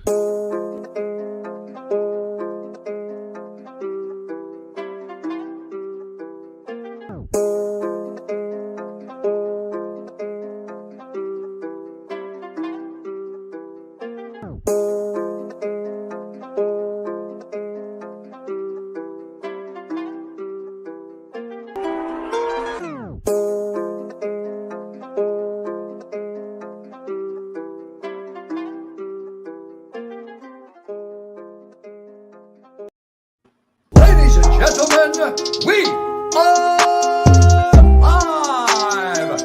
Ladies and gentlemen, we are live!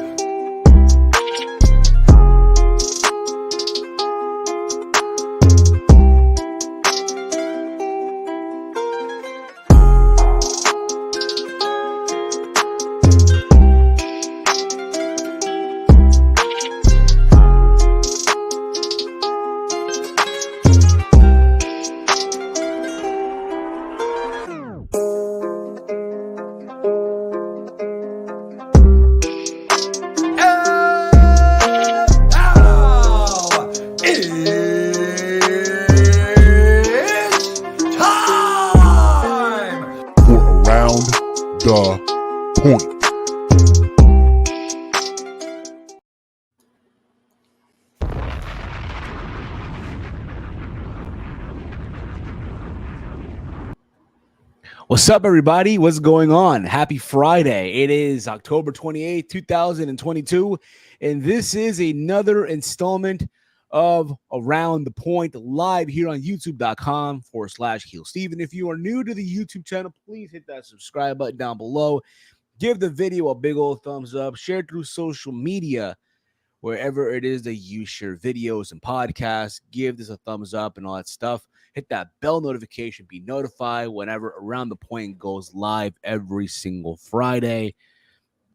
What's up, everybody? What's going on? Happy Friday. It is October 28th, 2022, and this is another installment of Around the Point live here on youtube.com/HeelSteve. And if you are new to the YouTube channel, please hit that subscribe button down below. Give the video a big old thumbs up. Share it through social media, wherever it is that you share videos and podcasts. Give this a thumbs up and all that stuff. Hit that bell notification, be notified whenever Around the Point goes live every single Friday.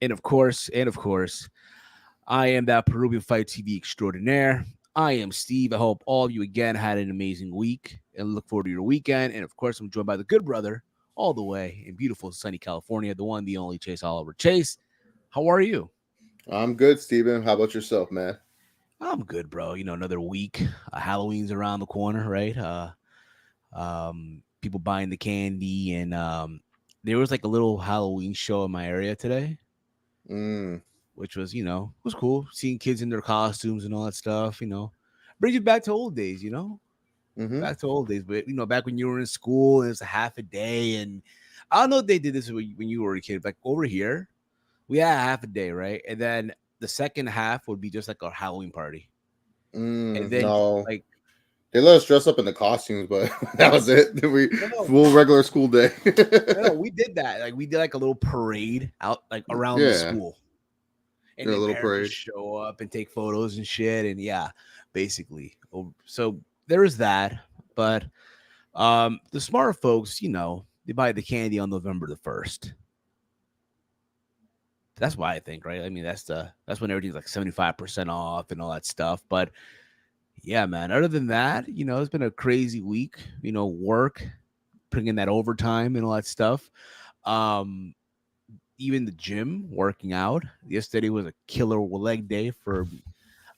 And of course, I am that Peruvian Fight TV extraordinaire. I am Steve. I hope all of you again had an amazing week and look forward to your weekend. And of course, I'm joined by the good brother all the way in beautiful sunny California, the one, the only Chase Oliver. Chase, how are you? I'm good, Steven. How about yourself, man? I'm good, bro. You know, another week. Halloween's around the corner, right? People buying the candy, and there was like a little Halloween show in my area today, which was, was cool. Seeing kids in their costumes and all that stuff, brings you back to old days, back to old days. But back when you were in school and it was a half a day, and I don't know if they did this when you were a kid. Like over here, we had a half a day, right? And then the second half would be just like a Halloween party, and then like. They let us dress up in the costumes, but that was it. Full regular school day. No, we did that. Like we did like a little parade out like around the school. And a little parade. Show up and take photos and shit. And yeah, basically. So there is that. But the smarter folks, they buy the candy on November the 1st. That's why I think, right? I mean, that's when everything's like 75% off and all that stuff. But yeah, man. Other than that, it's been a crazy week. Work, putting in that overtime and all that stuff. Even the gym, working out. Yesterday was a killer leg day for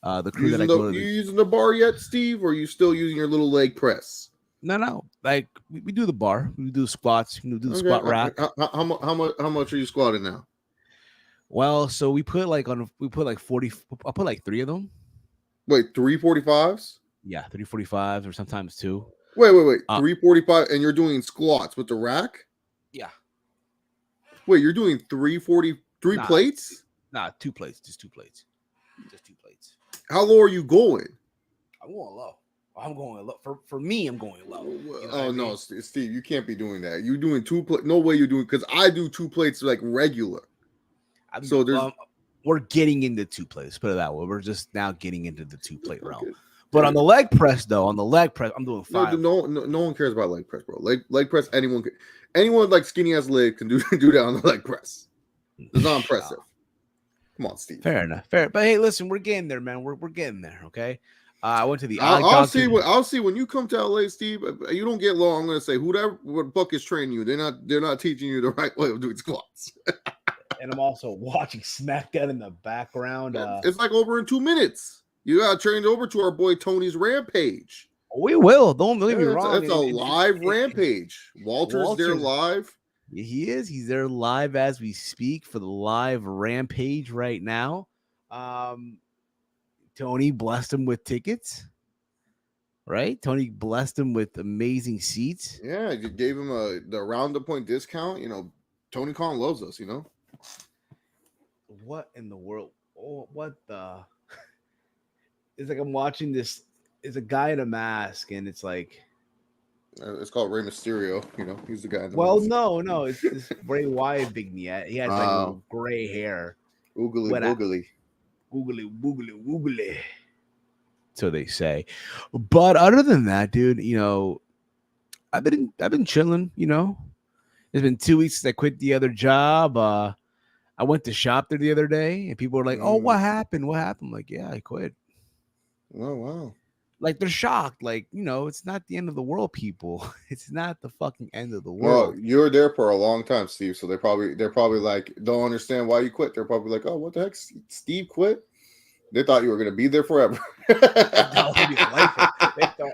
the crew that I go to. You using the bar yet, Steve, or are you still using your little leg press? No. Like we do the bar, we do the squats, we do the squat rack. How much are you squatting now? Well, so we put like 40. I put like 3 of them. Wait, 345s? Yeah, 345s or sometimes 2. Wait. 345, and you're doing squats with the rack? Yeah. Wait, you're doing 343 plates? Nah, 2 plates. Just 2 plates. How low are you going? I'm going low. For me, I'm going low. No, Steve, you can't be doing that. You're doing 2 plates. No way you're doing, because I do 2 plates like regular. We're getting into 2 plates. Put it that way. We're just now getting into the 2 plate realm. But on the leg press, I'm doing 5. No one cares about leg press, bro. Leg press, anyone with like skinny ass leg can do that on the leg press. It's not impressive. Come on, Steve. Fair enough. But hey, listen, we're getting there, man. We're getting there. Okay. I went to the. I'll see when you come to LA, Steve. You don't get long. I'm gonna say whoever Buck is training you, they're not teaching you the right way of doing squats. And I'm also watching SmackDown in the background. It's like over in 2 minutes. You got to turn it over to our boy Tony's Rampage. We will. Don't get me Yeah, wrong. it's a live rampage. Walter's there live. He is. He's there live as we speak for the live rampage right now. Tony blessed him with tickets. Right? Tony blessed him with amazing seats. Yeah, you gave him the round the point discount. Tony Khan loves us, What in the world? Oh, what the? It's like I'm watching this. It's a guy in a mask, and it's like, it's called Rey Mysterio. He's the guy. well, no, it's this Bray Wyatt vignette. He has like a little gray hair. Oogly boogly. Woogly, woogly, woogly. So they say. But other than that, dude, I've been chilling, It's been 2 weeks since I quit the other job. I went to shop there the other day, and people were like, "Oh, what happened? What happened?" I'm like, yeah, I quit. Oh, wow. Like, they're shocked. Like, it's not the end of the world, people. It's not the fucking end of the world. Well, you were there for a long time, Steve. So they're probably like, don't understand why you quit. They're probably like, oh, what the heck? Steve quit? They thought you were going to be there forever. They thought,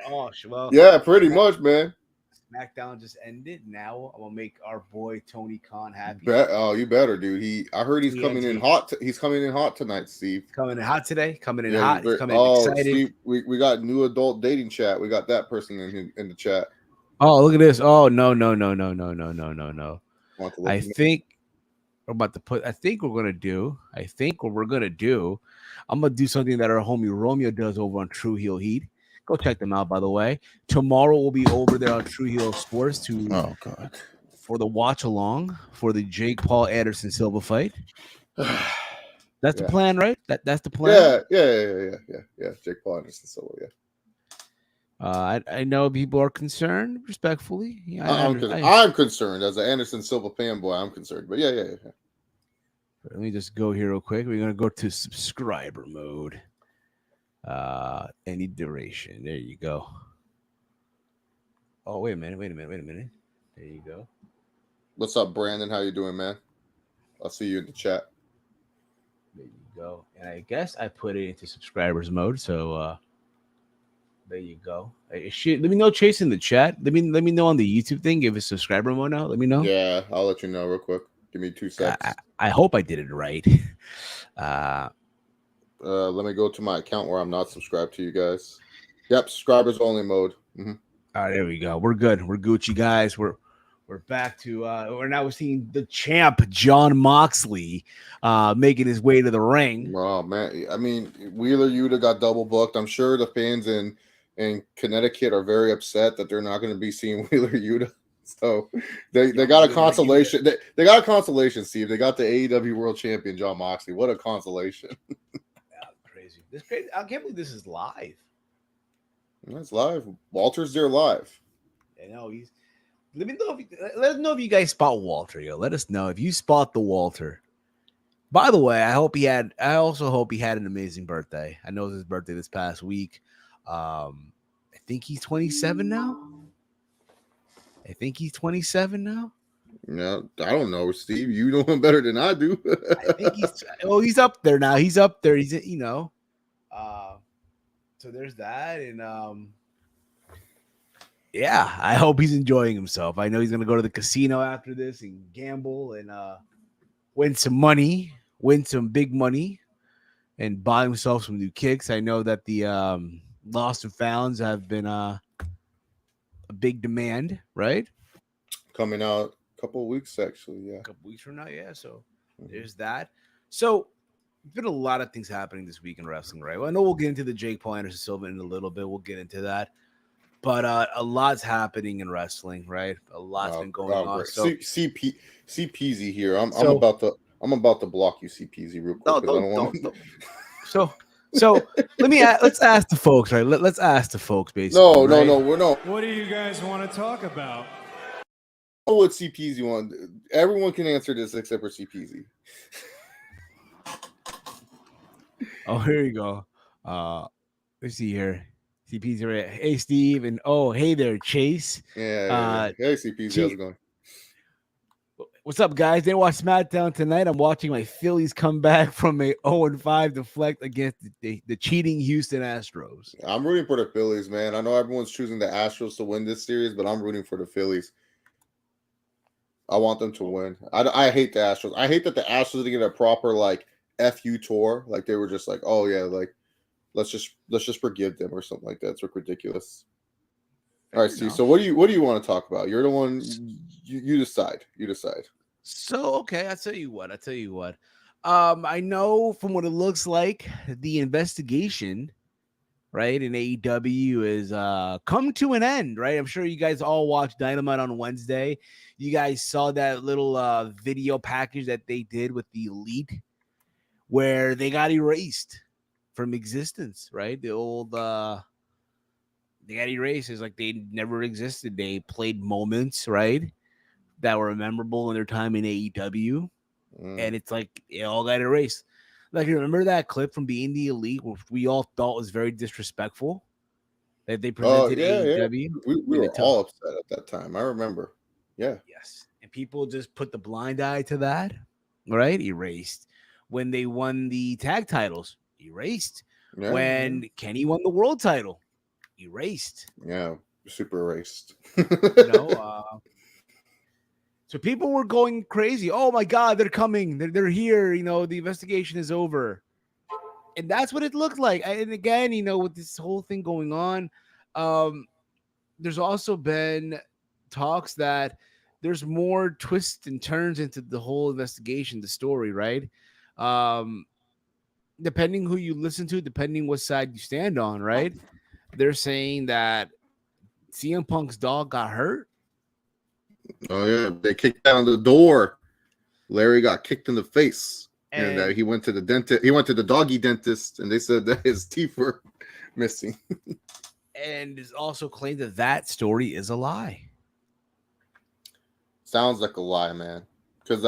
oh, well. Yeah, pretty much, man. SmackDown just ended. Now I'm gonna make our boy Tony Khan happy. You better, dude. I heard he's coming in hot. He's coming in hot tonight, Steve. Coming in hot today. Coming in hot. He's coming in excited. Steve, we got new adult dating chat. We got that person in the chat. Oh, look at this. Oh, no. I think we're gonna do. I'm gonna do something that our homie Romeo does over on True Heel Heat. Go check them out, by the way. Tomorrow we'll be over there on True Heel Sports for the watch along for the Jake Paul Anderson Silva fight. That's the plan, right? That's the plan. Yeah. Jake Paul Anderson Silva. Yeah. I know people are concerned, respectfully. Yeah, I'm concerned as an Anderson Silva fanboy. I'm concerned, but yeah. Let me just go here real quick. We're gonna go to subscriber mode. Any duration. There you go. Oh, wait a minute. There you go. What's up, Brandon? How you doing, man? I'll see you in the chat. There you go. And I guess I put it into subscribers mode. So there you go. Let me know, Chase, in the chat. Let me know on the YouTube thing. Give us subscriber mode now. Let me know. Yeah, I'll let you know real quick. Give me 2 seconds. I hope I did it right. Let me go to my account where I'm not subscribed to you guys. Yep, subscribers only mode. Mm-hmm. All right, there we go. We're good. We're Gucci, guys. We're back to we're seeing the champ Jon Moxley making his way to the ring. Oh man, I mean, Wheeler Yuta got double booked. I'm sure the fans in Connecticut are very upset that they're not going to be seeing Wheeler Yuta. So they got a consolation. They got a consolation, Steve. They got the AEW World Champion Jon Moxley. What a consolation! Crazy. This crazy. I can't believe this is live. That's live. Walter's there live. I know he's. Let us know if you guys spot Walter. Let us know if you spot the Walter. By the way, I also hope he had an amazing birthday. I know it was his birthday this past week. I think he's 27 now. No, I don't know, Steve. You know him better than I do. I think he's up there now. He's up there. He's so there's that, and yeah, I hope he's enjoying himself. I know he's gonna go to the casino after this and gamble and win some big money, and buy himself some new kicks. I know that the Lost and Founds have been a big demand, right? Coming out a couple of weeks, actually. Yeah, a couple weeks from now. Yeah, so there's that. So there's been a lot of things happening this week in wrestling, right? Well, I know we'll get into the Jake Paul Anderson Silva in a little bit. We'll get into that. But a lot's happening in wrestling, right? A lot's been going on. So CPZ here. I'm about to block you, CPZ, real quick. Don't. So let's ask the folks, right? Let's ask the folks, basically. No, we're not. What do you guys want to talk about? I know what CPZ want. Everyone can answer this except for CPZ. Oh, here you go. Let's see here. CPZ, right? Hey, Steve, and hey there, Chase. Yeah. Hey, CPZ, how's it going? What's up, guys? Didn't watch SmackDown tonight. I'm watching my Phillies come back from a 0-5 deflect against the cheating Houston Astros. I'm rooting for the Phillies, man. I know everyone's choosing the Astros to win this series, but I'm rooting for the Phillies. I want them to win. I hate the Astros. I hate that the Astros didn't get a proper like FU tour. Like they were just like, oh yeah, like let's just forgive them or something like that. It's ridiculous. All right, Steve. So what do you want to talk about? You're the one. You decide. You decide. So okay, I'll tell you what. I know from what it looks like, the investigation, right, in AEW is come to an end, right? I'm sure you guys all watched Dynamite on Wednesday. You guys saw that little video package that they did with the Elite, where they got erased from existence, right? The old they got erased. It's like they never existed. They played moments, right, that were memorable in their time in AEW. And it's like it all got erased. Like, you remember that clip from Being the Elite, which we all thought was very disrespectful, that they presented AEW? Yeah. We were all upset at that time. I remember. Yeah. Yes. And people just put the blind eye to that, right? Erased. When they won the tag titles, erased. Yeah, when Kenny won the world title, erased. Yeah, super erased. So people were going crazy. Oh my God, they're coming. They're here. The investigation is over. And that's what it looked like. And again, with this whole thing going on, there's also been talks that there's more twists and turns into the whole investigation, the story, right? Depending who you listen to, depending what side you stand on, right? They're saying that CM Punk's dog got hurt. Oh yeah, they kicked down the door. Larry got kicked in the face, and he went to the dentist. He went to the doggy dentist, and they said that his teeth were missing. And it's also claimed that story is a lie. Sounds like a lie, man. Because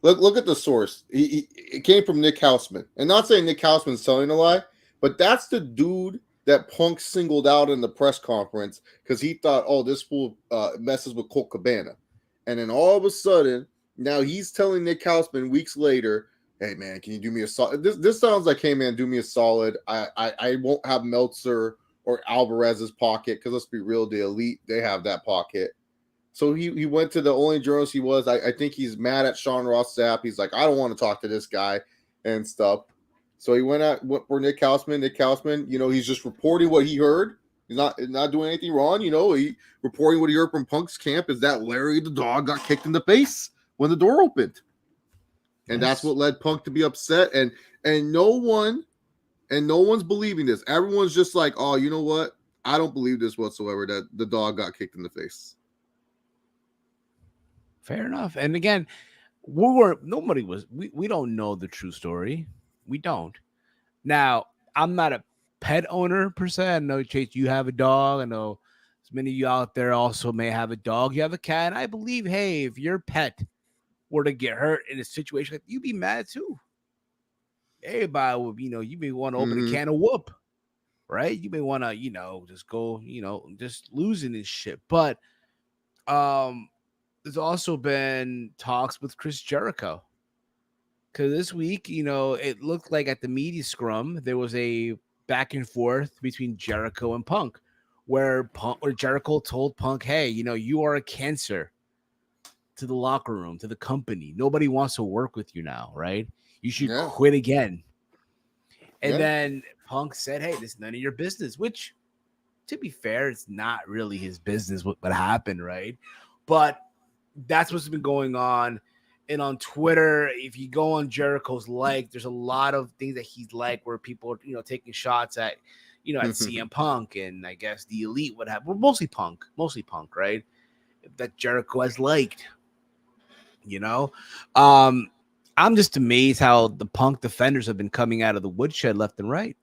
look at the source. It came from Nick Houseman, and not saying Nick Houseman's telling a lie, but that's the dude that Punk singled out in the press conference because he thought, oh, this fool messes with Colt Cabana. And then all of a sudden, now he's telling Nick Houseman weeks later, hey, man, can you do me a solid? This sounds like, hey, man, do me a solid. I won't have Meltzer or Alvarez's pocket because let's be real, the Elite, they have that pocket. So he went to the only journalist he was. I think he's mad at Sean Ross Sapp. He's like, I don't want to talk to this guy and stuff. So he went for Nick Houseman. Nick Houseman, he's just reporting what he heard. He's not doing anything wrong. He reporting what he heard from Punk's camp is that Larry the dog got kicked in the face when the door opened. And that's what led Punk to be upset. And no one's believing this. Everyone's just like, oh, you know what? I don't believe this whatsoever that the dog got kicked in the face. Fair enough. And again, we don't know the true story. We don't. Now, I'm not a pet owner per se. I know, Chase, you have a dog. I know as many of you out there also may have a dog. You have a cat. And I believe, hey, if your pet were to get hurt in a situation like you'd be mad too. Everybody would, you may want to open a can of whoop, right? You may want to, just go, just losing this shit. But there's also been talks with Chris Jericho. Because this week, it looked like at the media scrum, there was a back and forth between Jericho and Punk, where Jericho told Punk, hey, you are a cancer to the locker room, to the company. Nobody wants to work with you now, right? You should quit again. And then Punk said, hey, this is none of your business, which, to be fair, it's not really his business what happened, right? But that's what's been going on. And on Twitter, if you go on Jericho's there's a lot of things that he's where people are, taking shots at, at CM Punk and I guess the Elite would have, well, mostly Punk, right? That Jericho has liked, I'm just amazed how the Punk defenders have been coming out of the woodshed left and right.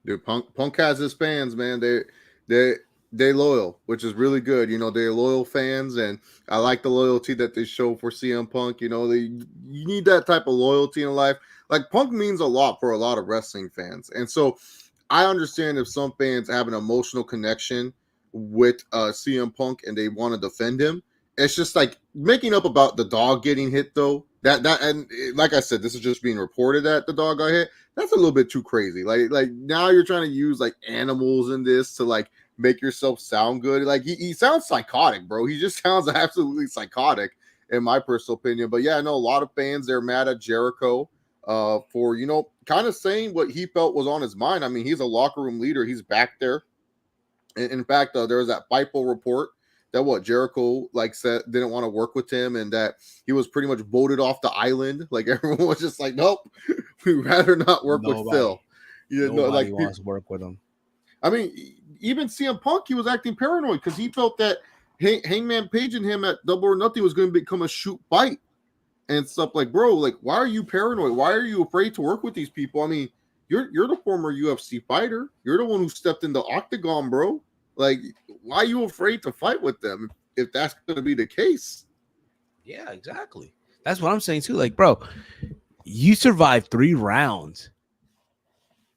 Dude, Punk has his fans, man. They're loyal, which is really good. They're loyal fans, and I like the loyalty that they show for CM Punk. You need that type of loyalty in life. Like, Punk means a lot for a lot of wrestling fans. And so I understand if some fans have an emotional connection with CM Punk and they want to defend him. it's just like making up about the dog getting hit though. That and like I said, this is just being reported that the dog got hit. That's a little bit too crazy. Like now you're trying to use like animals in this to like make yourself sound good. Like he sounds psychotic, bro. He just sounds absolutely psychotic in my personal opinion. But yeah, I know a lot of fans, they're mad at Jericho for, you know, kind of saying what he felt was on his mind. I mean, he's a locker room leader. He's back there. In fact, there was that FIFO report that what Jericho like said didn't want to work with him, and that he was pretty much voted off the island. Like everyone was just like, nope, we'd rather not work with Phil. You know, like wants to work with him. I mean, even CM Punk, he was acting paranoid because he felt that Hangman Page and him at Double or Nothing was going to become a shoot fight and stuff. Like, bro, like, why are you paranoid? Why are you afraid to work with these people? I mean, you're the former UFC fighter. You're the one who stepped in the octagon, bro. Like, why are you afraid to fight with them if that's going to be the case? Yeah, exactly. That's what I'm saying too. Like, bro, you survived 3 rounds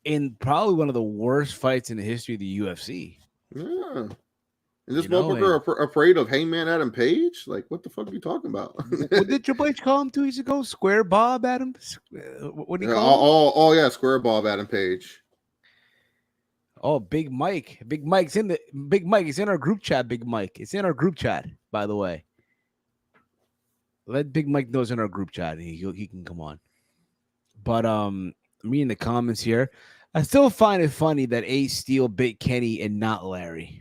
in probably one of the worst fights in the history of the UFC. Yeah. Is this motherfucker afraid of Hangman Adam Page? Like, what the fuck are you talking about? What did Triple H call him 2 weeks ago? Square Bob Adam? What did he call him? Oh, yeah, Square Bob Adam Page. Oh, Big Mike. Big Mike's in It's in our group chat, Big Mike. It's in our group chat, by the way. Let Big Mike know it's in our group chat. He can come on. But me in the comments here, I still find it funny that Ace Steel bit Kenny and not Larry.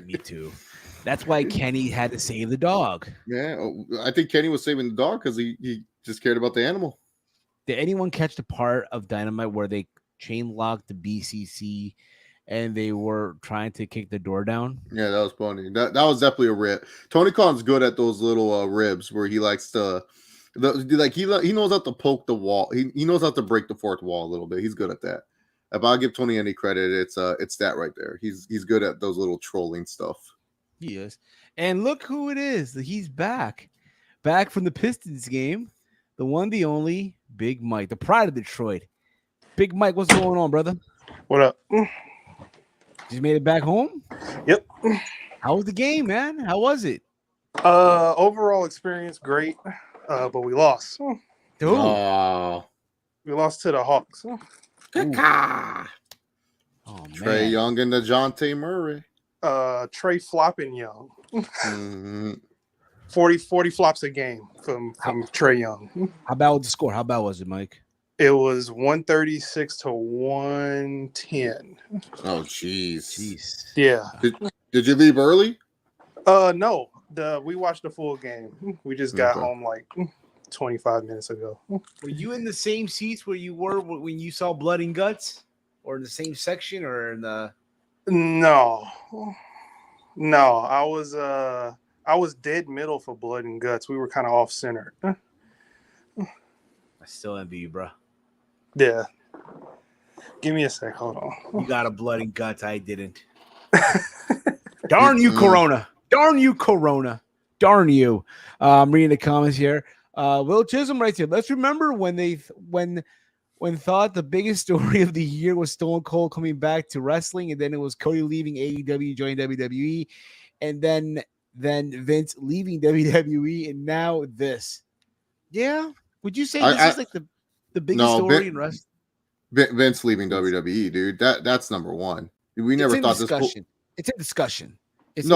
Me too. That's why Kenny had to save the dog. Yeah, I think Kenny was saving the dog because he just cared about the animal. Did anyone catch the part of Dynamite where they chain locked the BCC and they were trying to kick the door down? Yeah, that was funny. That was definitely a rib. Tony Khan's good at those little ribs where he likes to, he knows how to poke the wall. He knows how to break the fourth wall a little bit. He's good at that. If I give Tony any credit, it's that right there. He's good at those little trolling stuff. He is. And look who it is. He's back from the Pistons game. The one, the only, Big Mike, the pride of Detroit. Big Mike, what's going on, brother? What up? Just made it back home? Yep. How was the game, man? How was it? Overall experience, great. But we lost. Dude. Oh, We lost to the Hawks. Oh, man. Trae Young and DeJounte Murray. Trey flopping Young. Mm-hmm. 40 flops a game from Trae Young. How about the score? How bad was it, Mike? It was 136 to 110. Oh, jeez. Yeah. Did you leave early? No. We watched the full game. We just got home like 25 minutes ago. Were you in the same seats where you were when you saw Blood and Guts, or in the same section, or in the? No. I was dead middle for Blood and Guts. We were kind of off center. I still envy you, bro. Yeah. Give me a sec. Hold on. You got a Blood and Guts. I didn't. Darn you, Corona. Darn you, Corona. Darn you. I'm reading the comments here. Will Chisholm writes here. Let's remember when thought the biggest story of the year was Stone Cold coming back to wrestling, and then it was Cody leaving AEW, joining WWE, and then Vince leaving WWE, and now this. Yeah. Would you say this is like the biggest story in wrestling? Vince leaving WWE, dude. That's number one. We never thought this. It's a discussion. This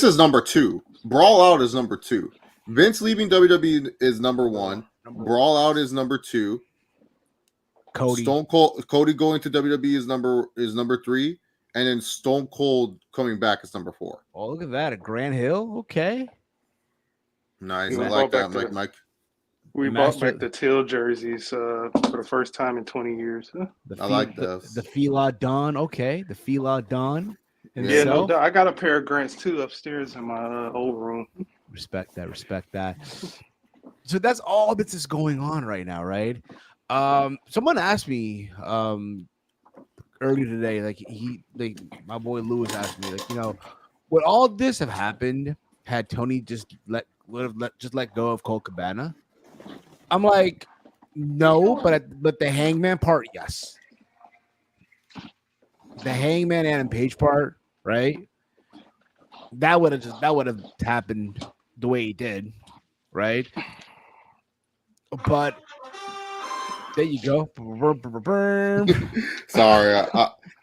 is number 2. Brawl Out is number 2. Vince leaving WWE is number 1. Brawl Out is number 2. Cody going to WWE is number 3, and then Stone Cold coming back is number 4. Oh, look at that! A Grand Hill, okay. Nice, I like that, Mike. We brought back the teal jerseys for the first time in 20 years. I like this. The Fila Dawn, okay. The Fila Dawn. Yeah, no, I got a pair of Grants too upstairs in my old room. Respect that. So that's all that is going on right now, right? Someone asked me earlier today, my boy Lewis asked me, would all this have happened had Tony just let go of Colt Cabana? I'm like, no, but the Hangman part, yes. The Hangman Adam Page part, right? that would have happened the way he did, right? But there you go. Sorry,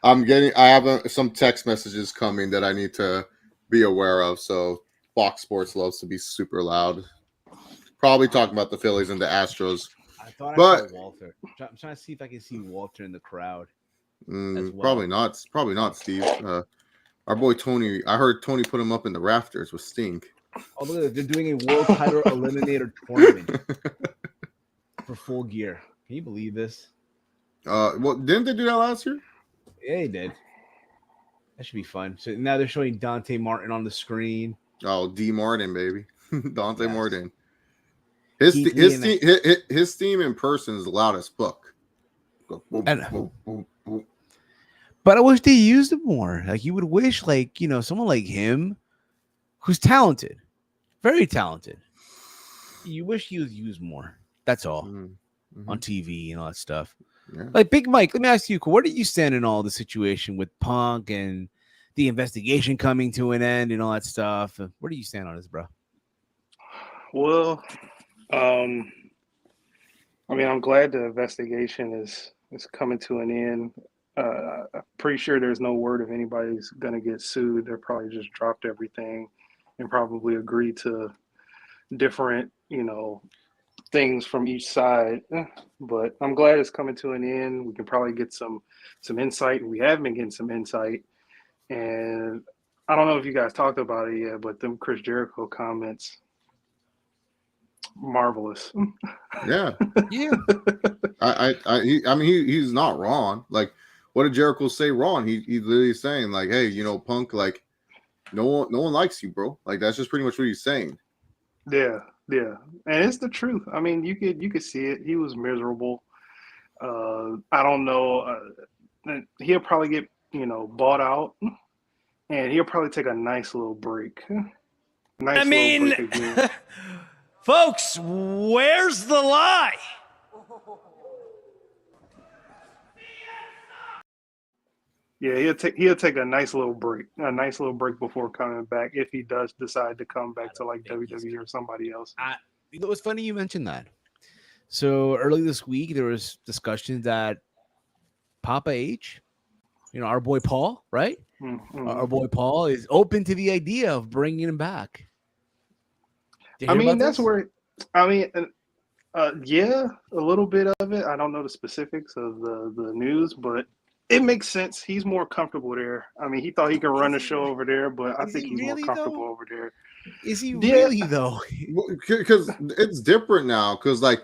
I have some text messages coming that I need to be aware of. So Fox Sports loves to be super loud. Probably talking about the Phillies and the Astros. I thought But I saw Walter. I'm trying to see if I can see Walter in the crowd. Probably not. Probably not, Steve. Our boy Tony. I heard Tony put him up in the rafters with Sting. Oh, look at that. They're doing a world title eliminator tournament for Full Gear. Can you believe this? Well, didn't they do that last year? Yeah, they did. That should be fun. So now they're showing Dante Martin on the screen. Oh, D. Martin, baby. Dante Yes. Martin. His theme in person is the loudest book. But I wish they used it more. Like you would wish, like, someone like him who's talented, very talented. You wish he was used more. That's all. On TV and all that stuff. Yeah. Like Big Mike, let me ask you, where do you stand in all the situation with Punk and the investigation coming to an end and all that stuff? Where do you stand on this, bro? Well, I'm glad the investigation is coming to an end. I'm pretty sure there's no word if anybody's going to get sued. They're probably just dropped everything and probably agreed to different, things from each side. But I'm glad it's coming to an end. We can probably get some insight. We have been getting some insight. And I don't know if you guys talked about it yet, but them Chris Jericho comments, marvelous. Yeah. Yeah. He's not wrong. Like, what did Jericho say wrong? He's literally saying, like, hey, Punk, like, no one likes you, bro. Like, that's just pretty much what he's saying. Yeah, and it's the truth. I mean, you could see it. He was miserable. I don't know. He'll probably get bought out, and he'll probably take a nice little break. Break again. Folks, where's the lie? Yeah, he'll take a nice little break before coming back if he does decide to come back to like WWE or somebody else. It was funny you mentioned that. So early this week there was discussion that Papa H, our boy Paul, right? Mm-hmm. Our boy Paul is open to the idea of bringing him back. That's where. Yeah, a little bit of it. I don't know the specifics of the news, but it makes sense. He's more comfortable there. I mean, he thought he could run the show over there, but I think he's more comfortable over there. Is he really, though? Because it's different now. Because, like,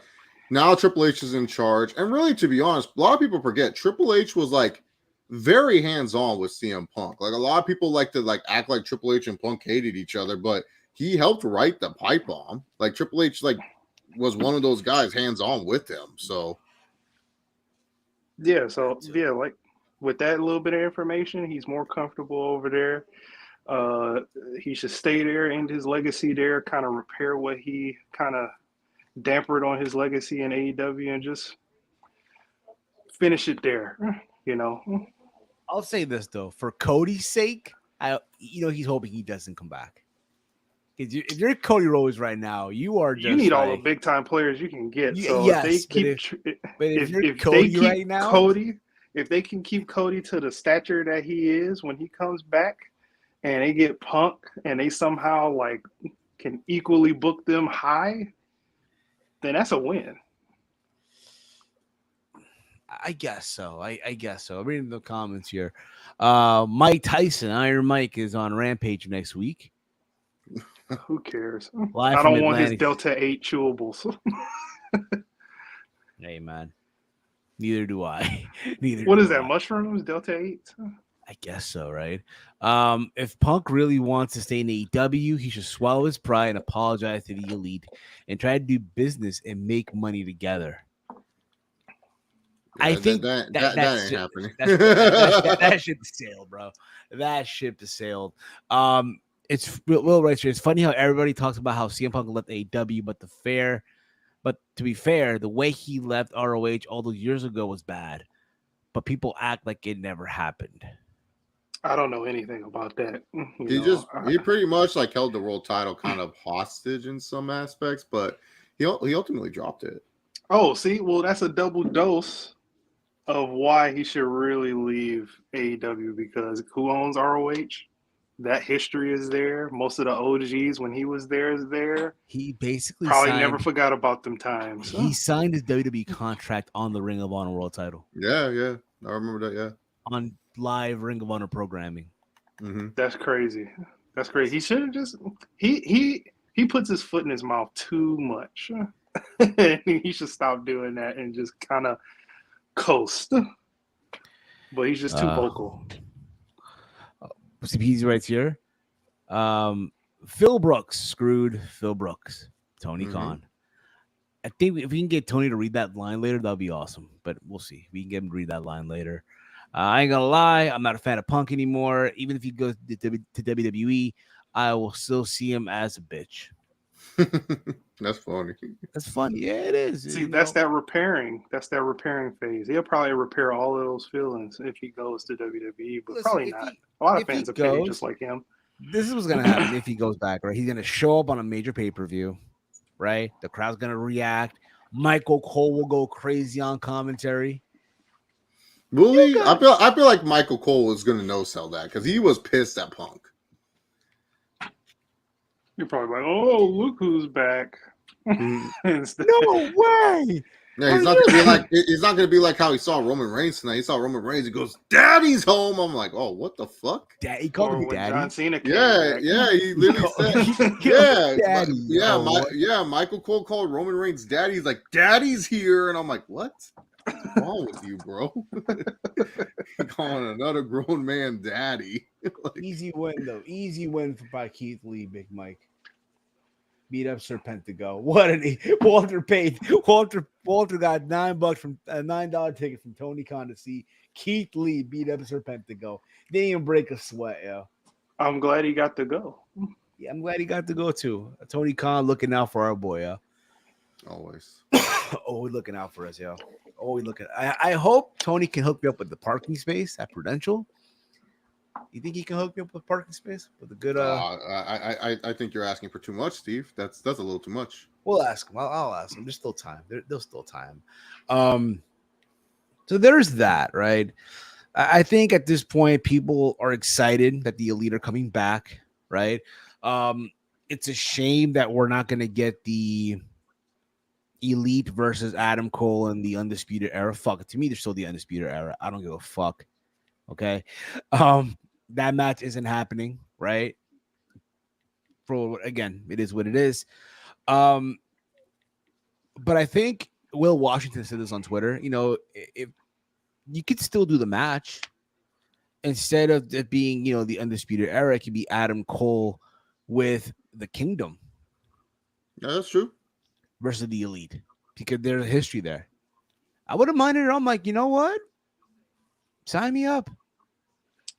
now Triple H is in charge. And really, to be honest, a lot of people forget Triple H was, like, very hands-on with CM Punk. Like, a lot of people like to, like, act like Triple H and Punk hated each other, but he helped write the pipe bomb. Like, Triple H, like, was one of those guys hands-on with him. So, like, with that little bit of information, he's more comfortable over there. He should stay there, end his legacy there, kind of repair what he kind of dampened on his legacy in AEW, and just finish it there. I'll say this though, for Cody's sake, he's hoping he doesn't come back. If you're Cody Rhodes right now, you are just all the big time players you can get. So yes, if they keep if they can keep Cody to the stature that he is when he comes back, and they get Punk and they somehow like can equally book them high, then that's a win. I guess so. I guess so. I'm reading the comments here. Mike Tyson, Iron Mike, is on Rampage next week. Who cares? Live I from don't want his Atlantic. Delta 8 chewables. Hey, man. Neither do I. What is that? Mushrooms? Delta 8? I guess so, right? If Punk really wants to stay in AEW, he should swallow his pride and apologize to the elite and try to do business and make money together. I think that ain't happening. That ship is sailed, bro. That ship is sailed. It's Will right here. It's funny how everybody talks about how CM Punk left AEW, but to be fair, the way he left ROH all those years ago was bad. But people act like it never happened. I don't know anything about that. He pretty much like held the world title kind of hostage in some aspects, but he ultimately dropped it. Oh, see, well, that's a double dose of why he should really leave AEW, because who owns ROH? That history is there. Most of the OGs when he was there is there. He basically Probably never forgot about them times. He signed his WWE contract on the Ring of Honor World Title. Yeah, I remember that. Yeah, on live Ring of Honor programming. Mm-hmm. That's crazy. That's crazy. He should have just he puts his foot in his mouth too much. He should stop doing that and just kind of coast. But he's just too vocal. CP's right here. Phil Brooks screwed Phil Brooks. Tony Khan. I think if we can get Tony to read that line later, that'll be awesome. But we'll see. We can get him to read that line later. I ain't gonna lie, I'm not a fan of Punk anymore. Even if he goes to WWE, I will still see him as a bitch. That's funny. That's funny. Yeah, it is. See, that's that repairing. That's that repairing phase. He'll probably repair all of those feelings if he goes to WWE, but probably not. A lot of fans are petty just like him. This is what's gonna happen if he goes back, right? He's gonna show up on a major pay-per-view, right? The crowd's gonna react. Michael Cole will go crazy on commentary. Will he? I feel like Michael Cole is gonna no-sell that because he was pissed at Punk. You're probably like, oh, look who's back. No way. Yeah, he's not gonna be like how he saw Roman Reigns tonight. He saw Roman Reigns. He goes, "Daddy's home." I'm like, oh, what the fuck? He called him daddy. John Cena came back. He literally said, daddy. Michael Cole called Roman Reigns daddy. He's like, "Daddy's here," and I'm like, what? What's wrong with you, bro? Calling another grown man daddy. Easy win though. Easy win by Keith Lee, Big Mike. Beat up Serpentico. What an Walter paid. Walter got $9 from a $9 ticket from Tony Khan to see Keith Lee beat up Serpentico. Didn't even break a sweat, yo. I'm glad he got to go. Yeah, I'm glad he got to go too. Tony Khan looking out for our boy, yo. Always. Always looking out for us, yo. Always looking. I hope Tony can hook me up with the parking space at Prudential. You think he can hook me up with parking space with a good? I think you're asking for too much, Steve. That's a little too much. We'll ask him. I'll ask him. There's still time. There's still time. So there's that, right? I think at this point people are excited that the Elite are coming back, right? It's a shame that we're not going to get the Elite versus Adam Cole and the Undisputed Era. Fuck it. To me, they're still the Undisputed Era. I don't give a fuck. Okay. That match isn't happening, right? Again, it is what it is. But I think Will Washington said this on Twitter. You know, if you could still do the match instead of it being, the Undisputed Era, it could be Adam Cole with the Kingdom. Yeah, that's true. Versus the Elite, because there's a history there. I wouldn't mind it. I'm like, you know what? Sign me up.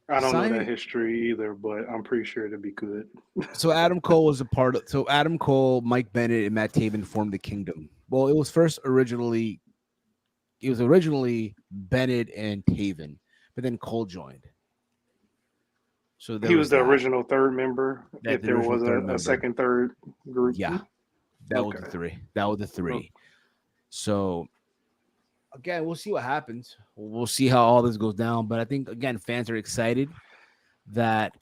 I don't know that history either, but I'm pretty sure it'd be good. So Adam Cole was a part of. So Adam Cole, Mike Bennett, and Matt Taven formed the Kingdom. Well, it was originally Bennett and Taven, but then Cole joined. So he was the original third member. If there was a second, third group, yeah, that was the three. That was the three. So. Again, we'll see what happens. We'll see how all this goes down. But I think, again, fans are excited that,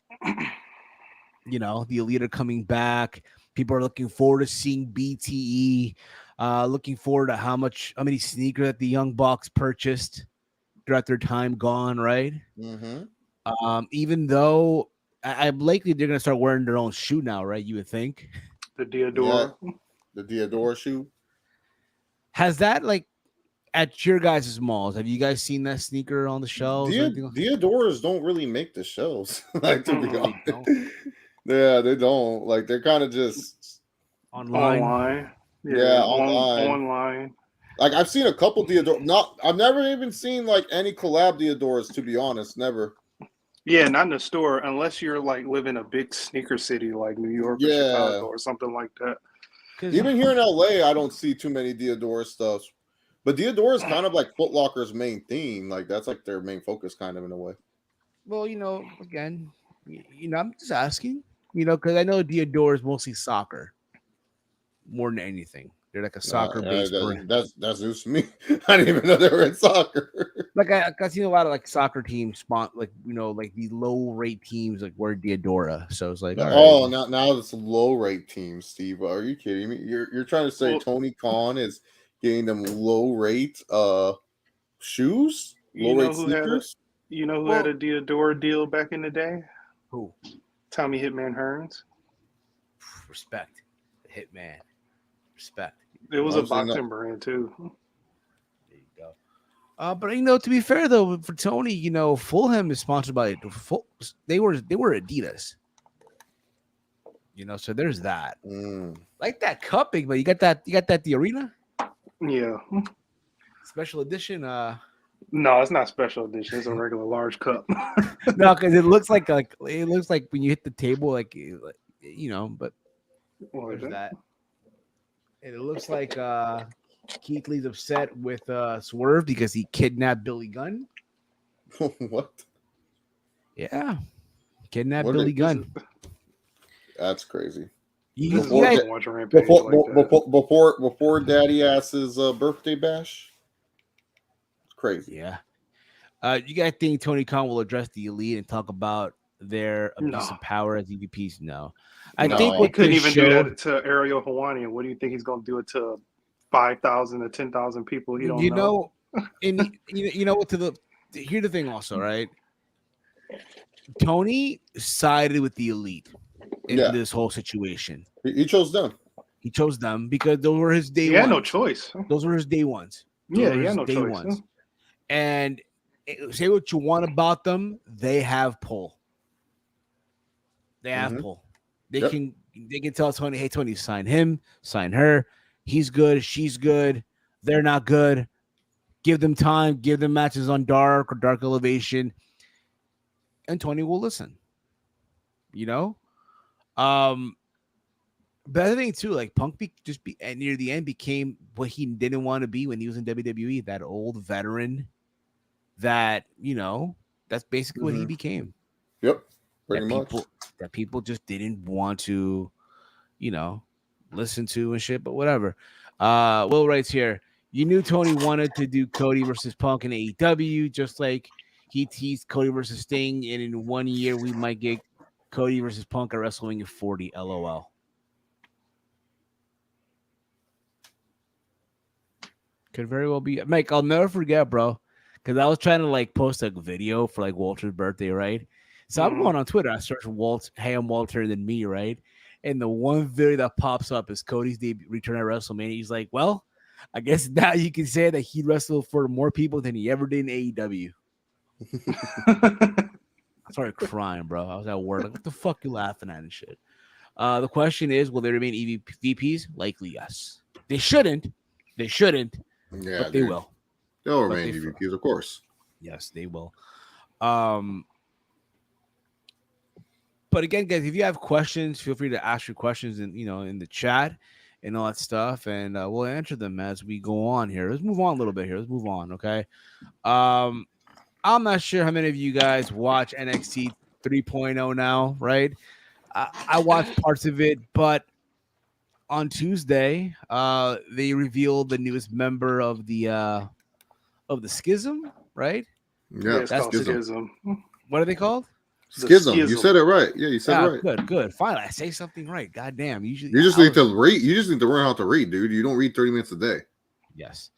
the Elite are coming back. People are looking forward to seeing BTE, looking forward to how many sneakers that the Young Bucks purchased throughout their time gone, right? Mm-hmm. Even though I'm likely they're going to start wearing their own shoe now, right? You would think. The Diodora. Yeah, the Diodora shoe. Has that, at your guys' malls, have you guys seen that sneaker on the shelves? Diodoras don't really make the shelves. To be honest. Yeah, they don't. They're kind of just online. Yeah, online. I've seen a couple Diodora. I've never even seen any collab Diodoras. To be honest, never. Yeah, not in the store unless you're live in a big sneaker city like New York or Chicago or something like that. Even here in LA, I don't see too many Diodora stuff. But Diodora is kind of Foot Locker's main theme. That's their main focus, kind of in a way. Well, again, I'm just asking, because I know Diodora is mostly soccer more than anything. They're like a soccer-based brand. That's news to me. I didn't even know they were in soccer. Like I've seen a lot of like soccer teams like like the low rate teams like wear Diodora. So it's like, all right, Oh, well, now it's low rate team, Steve. Are you kidding me? You're trying to say Well, Tony Khan is getting them low rate shoes, you low know rate who had a sneakers? you know who had well, a Diodora deal back in the day? who Tommy Hitman Hearns. respect the hitman, respect. It was a Obviously not. boxing brand too. There you go. But to be fair though, for Tony, Fulham is sponsored by they were Adidas. So there's that. Mm. Like that cupping, but you got that the arena Yeah. special edition. No, it's not special edition. It's a regular large cup. No, because it looks like when you hit the table, but What is there's it? that. And it looks like Keith Lee's upset with Swerve because he kidnapped Billy Gunn. What? Yeah, kidnapped What Billy did- Gunn. That's crazy. This is You why I guys- don't watch Rampage like that. Before Daddy Ass's birthday bash. It's crazy. yeah. You guys think Tony Khan will address the elite and talk about their abuse No. of power as EVPs? No. I No. think He what couldn't this even show, do that to Ariel Hawani. What do you think he's going to do it to 5,000 to 10,000 people he don't know? and what here's the thing also, right? Tony sided with the elite in Yeah. this whole situation. He chose them. He chose them because those were his day He had ones. no choice. Those were his day ones. Yeah, Those he were had his no day choice. ones. And say what you want about them, they have pull. They have Mhm. pull. They Yep. can tell Tony, hey Tony, sign him, sign her. He's good, she's good. They're not good. Give them time, give them matches on Dark or Dark Elevation, and Tony will listen. But I think too, like Punk and near the end became what he didn't want to be when he was in WWE, that old veteran. That's basically what he Mhm. became. Yep. Pretty much. That people just didn't want to, listen to and shit. But whatever. Will writes here. You knew Tony wanted to do Cody versus Punk in AEW, just like he teased Cody versus Sting, and in 1 year we might get Cody versus Punk at WrestleMania 40. LOL. Could very well be. Mike, I'll never forget, bro, because I was trying to like post a video for like Walter's birthday, right? So I'm going on Twitter. I search Hey, I'm Walter, than me, right? And the one video that pops up is Cody's return at WrestleMania. He's like, well, I guess now you can say that he wrestled for more people than he ever did in AEW. I started crying, bro. I was at work. Like, what the fuck you laughing at and shit? The question is, will they remain EVPs? Likely, yes. They shouldn't. Yeah, But they will. They'll But remain they EVPs, of course. Yes, they will. But again, guys, if you have questions, feel free to ask your questions in the chat and all that stuff, and we'll answer them as we go on here. Let's move on a little bit here. Let's move on, okay? I'm not sure how many of you guys watch NXT 3.0 now, right? I watched parts of it, but on Tuesday, they revealed the newest member of the Schism, right? Yeah, It's called Schism. What are they called? Schism. You said it right. Yeah, you said it right. Good. Finally, I say something right. God damn. Usually, You just need to read. You just need to learn how to read, dude. You don't read 30 minutes a day. Yes.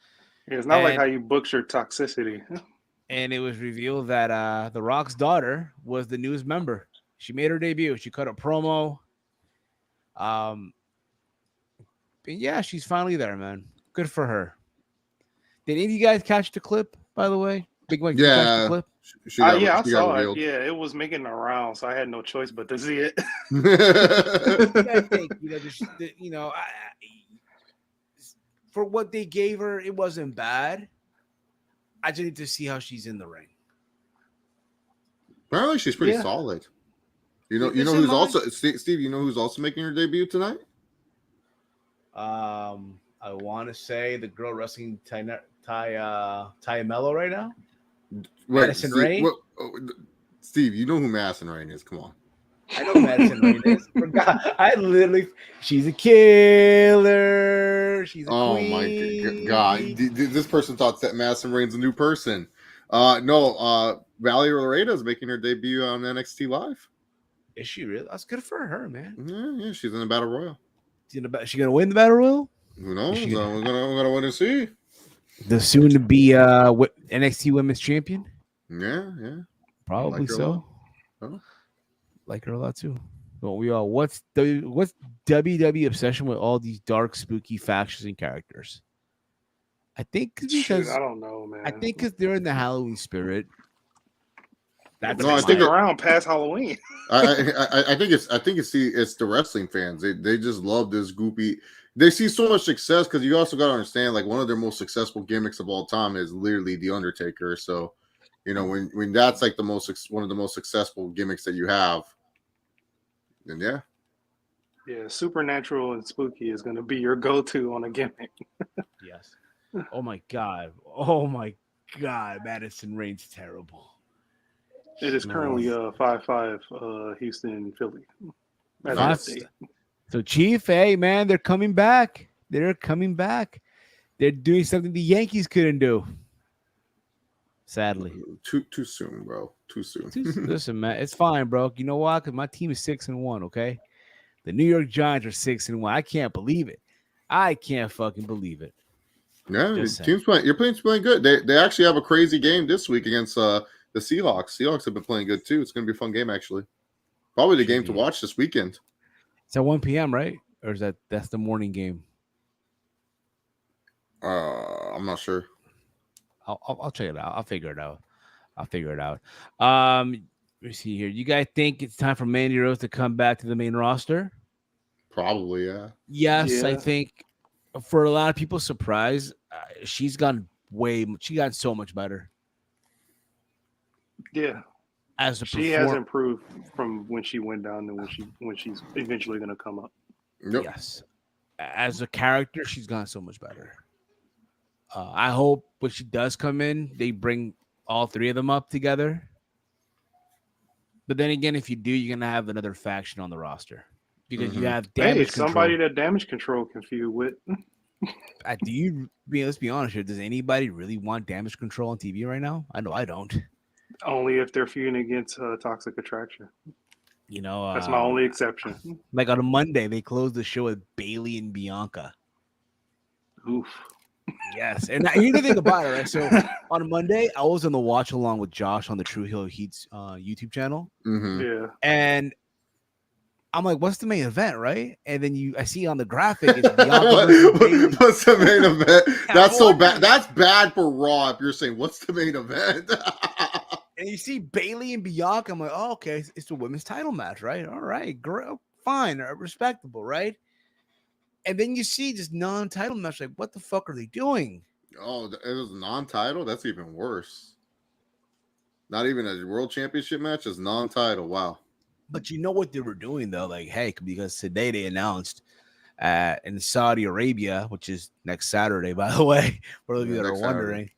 Yeah, it's not like how you book your toxicity. And it was revealed that The Rock's daughter was the newest member. She made her debut. She cut a promo. And yeah, she's finally there, man. Good for her. Did any of you guys catch the clip, by the way? Big Mike, Yeah. catch the clip? I saw it. Yeah, it was making the round, so I had no choice but to see it. I think, for what they gave her, it wasn't bad. I just need to see how she's in the ring. Apparently, she's pretty solid. You know who's also Steve. You know who's also making her debut tonight? I want to say the girl wrestling Ty Mello right now. Right, Madison Ray. Steve, you know who Madison Rain is. Come on. I know Madison Rain is. Forgot. She's a killer. She's a Oh queen. my God. This person thought that Madison Rain's a new person. No, Valerie Loretta is making her debut on NXT Live. Is she really? That's good for her, man. Yeah, she's in the Battle Royal. She gonna win the Battle Royal? Who knows? We're gonna wait and see. The soon to be NXT Women's Champion? Yeah. Probably like so. Huh? Like her a lot too. Well, we all what's WWE obsession with all these dark, spooky factions and characters? I think because I don't know, man. I think because they're in the Halloween spirit. That's No, I stick think around past Halloween. I think it's the wrestling fans. They just love this goopy. They see so much success because you also got to understand, like, one of their most successful gimmicks of all time is literally the Undertaker. So, you know, when that's like one of the most successful gimmicks that you have, then Yeah, supernatural and spooky is going to be your go-to on a gimmick. Yes. Oh my god, Madison Rain's terrible. It is currently 5-5 Houston, Philly. So, Chief, hey man, they're coming back. They're doing something the Yankees couldn't do. Sadly, too soon, bro. Too soon. Listen, man, it's fine, bro. You know why? Because my team is 6-1. Okay, the New York Giants are 6-1. I can't believe it. I can't fucking believe it. Yeah, your team's playing good. They actually have a crazy game this week against the Seahawks. Seahawks have been playing good too. It's going to be a fun game, actually. Probably the game to watch this weekend. It's at 1 p.m., right? Or is that's the morning game? I'm not sure. I'll check it out. I'll figure it out. Let me see here. You guys think it's time for Mandy Rose to come back to the main roster? Probably, yeah. Yes, yeah. I think for a lot of people's surprise, she's gotten so much better. Yeah. She has improved from when she went down to when she's eventually going to come up. Yep. Yes. As a character, she's gotten so much better. I hope when she does come in, they bring all three of them up together. But then again, if you do, you're going to have another faction on the roster. Because you have damage control. Somebody that damage control can feud with. Let's be honest here. Does anybody really want damage control on TV right now? I know I don't. Only if they're feuding against Toxic Attraction. You know, that's my only exception. Like on a Monday, they closed the show with Bailey and Bianca. Oof. Yes, and here's the thing about it, right? So on a Monday, I was on the watch along with Josh on the True Hill Heat's YouTube channel. Mm-hmm. Yeah, and I'm like, "What's the main event?" Right? And then I see on the graphic, it's Bianca what's the main event? That's so bad. That's bad for Raw. If you're saying, "What's the main event?" And you see Bailey and Bianca, I'm like, "Oh, okay, it's the women's title match, right? All right, fine, respectable, right?" And then you see this non-title match. Like, what the fuck are they doing? Oh, it was non-title? That's even worse. Not even a world championship match. It's non-title. Wow. But you know what they were doing, though? Like, hey, because today they announced in Saudi Arabia, which is next Saturday, by the way, for those of you that are wondering,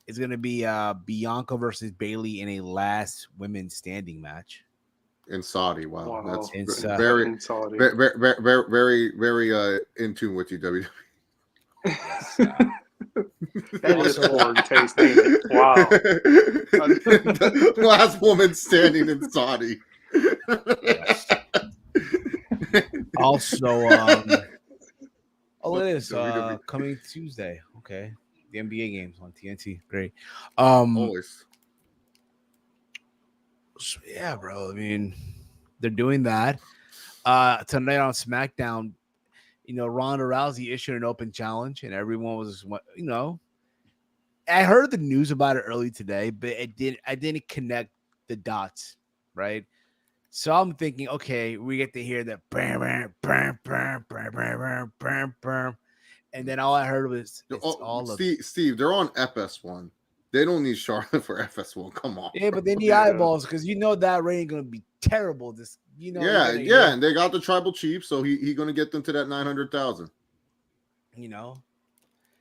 it's going to be Bianca versus Bailey in a last women's standing match. In Saudi, wow. That's very in in tune with you, WWE. Yes, that is poor taste, ain't it? Wow. The last woman standing in Saudi. Yes. Also, it is coming Tuesday. Okay, the NBA games on TNT. Great. Always. So yeah, bro. I mean, they're doing that. Tonight on SmackDown, you know, Ronda Rousey issued an open challenge, and everyone was, you know, I heard the news about it early today, but I didn't connect the dots, right? So I'm thinking, okay, we get to hear that, and then all I heard was Steve. They're on FS1. They don't need Charlotte for FS1. Come on. Yeah, but they need eyeballs because you know that rating going to be terrible. Yeah, and they got the tribal chief, so he going to get them to that 900,000. You know,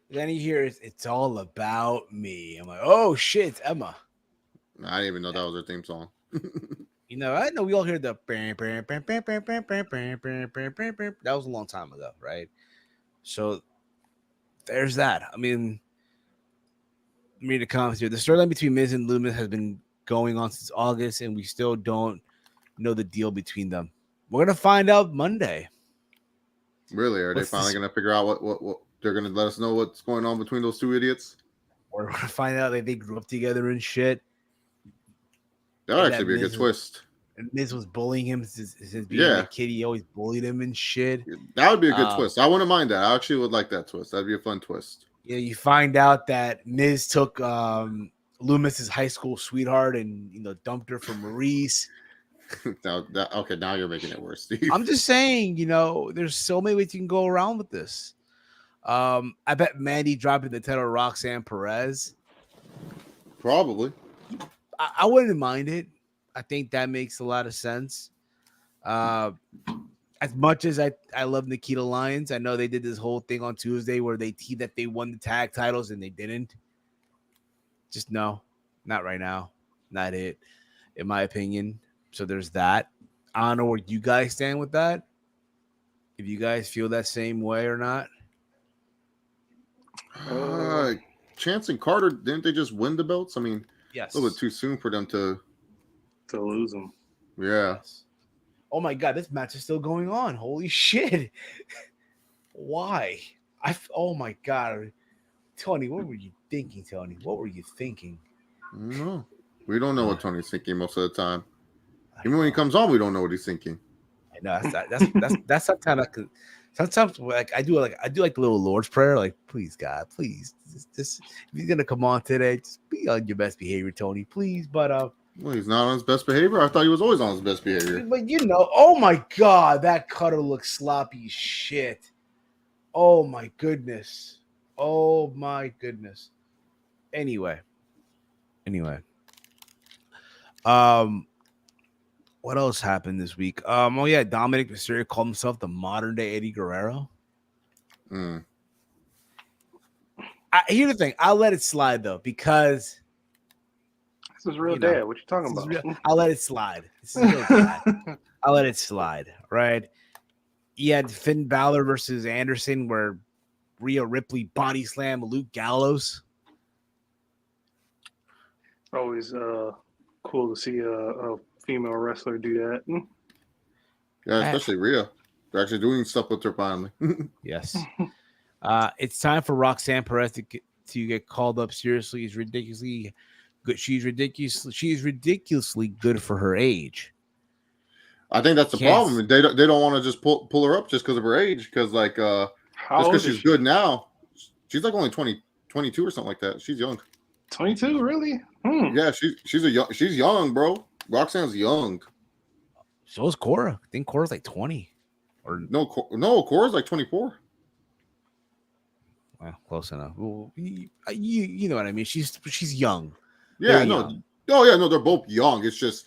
then you hear it's all about me. I'm like, oh shit, it's Emma. I didn't even know that was her theme song. You know, I know we all hear the that was a long time ago, right? So there's that. I mean, read the comments here. The storyline between Miz and Loomis has been going on since August, and we still don't know the deal between them. We're gonna find out Monday. Really? Are they finally going to figure out what they're going to let us know what's going on between those two idiots? We're gonna find out that they grew up together and shit. That would actually be a good twist. And Miz was bullying him since being a kid. He always bullied him and shit. That would be a good twist. I wouldn't mind that. I actually would like that twist. That'd be a fun twist. Yeah, you find out that Miz took Loomis's high school sweetheart and dumped her for Maurice. Now you're making it worse, Steve. I'm just saying, there's so many ways you can go around with this. I bet Mandy dropping the title to Roxanne Perez. Probably. I wouldn't mind it. I think that makes a lot of sense. As much as I love Nikita Lyons, I know they did this whole thing on Tuesday where they teased that they won the tag titles and they didn't. Just no, not right now. Not it, in my opinion. So there's that. I don't know where you guys stand with that. If you guys feel that same way or not. Chance and Carter, didn't they just win the belts? I mean, yes. A little bit too soon for them to lose them. Yeah. Yes. Oh my God, this match is still going on. Holy shit. Why? Oh my God. Tony, what were you thinking, Tony? What were you thinking? No. We don't know what Tony's thinking most of the time. Even when he comes on, we don't know what he's thinking. I know that's sometimes sometimes I do like the little Lord's Prayer, like, please God, please, just if you're gonna come on today, just be on your best behavior, Tony, please. But well, he's not on his best behavior. I thought he was always on his best behavior. But oh my God, that cutter looks sloppy as shit. Oh my goodness. Anyway. What else happened this week? Oh yeah, Dominic Mysterio called himself the modern day Eddie Guerrero. Here's the thing. I'll let it slide though, because this is real dad. What you talking about? I'll let it slide. This is real dad. I'll let it slide. Right? You had Finn Balor versus Anderson, where Rhea Ripley body slammed Luke Gallows. Always cool to see a female wrestler do that. Yeah, especially Rhea. They're actually doing stuff with her finally. Yes. It's time for Roxanne Perez to get called up seriously. She's ridiculously good. She's ridiculously good for her age. I think that's the problem. They don't want to just pull her up just because of her age. Because just because she's good now, she's like only 22 or something like that. She's young. 22, really? Yeah, she's young, bro. Roxanne's young. So is Cora. I think Cora's like 20. Or no, Cora's like 24. Well, close enough. Well, you know what I mean. She's young. Yeah, no, they're both young. It's just,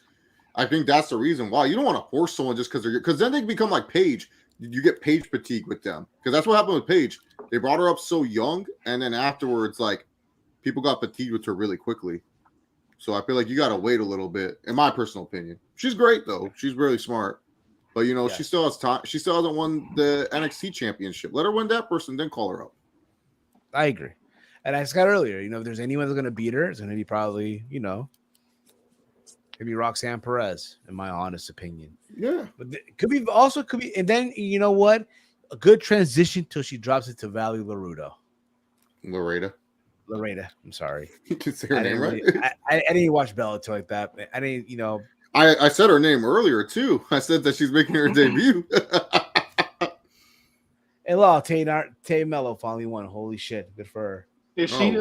I think that's the reason why you don't want to force someone just because then they become like Paige. You get Paige fatigue with them, because that's what happened with Paige. They brought her up so young, and then afterwards, like, people got fatigued with her really quickly. So I feel like you got to wait a little bit, in my personal opinion. She's great though. She's really smart, but yes. She still has time. She still hasn't won the NXT championship. Let her win that person, then call her up. I agree. And I said earlier, if there's anyone that's going to beat her, it's going to be probably, maybe Roxanne Perez, in my honest opinion. Yeah. But it could be, and then, you know what? A good transition till she drops it to Valley Laredo. Loretta. I'm sorry. You can say her name right. I didn't watch Bellator like that. I didn't, I said her name earlier, too. I said that she's making her debut. And look, Tay Mello finally won. Holy shit. Good for her. Is she,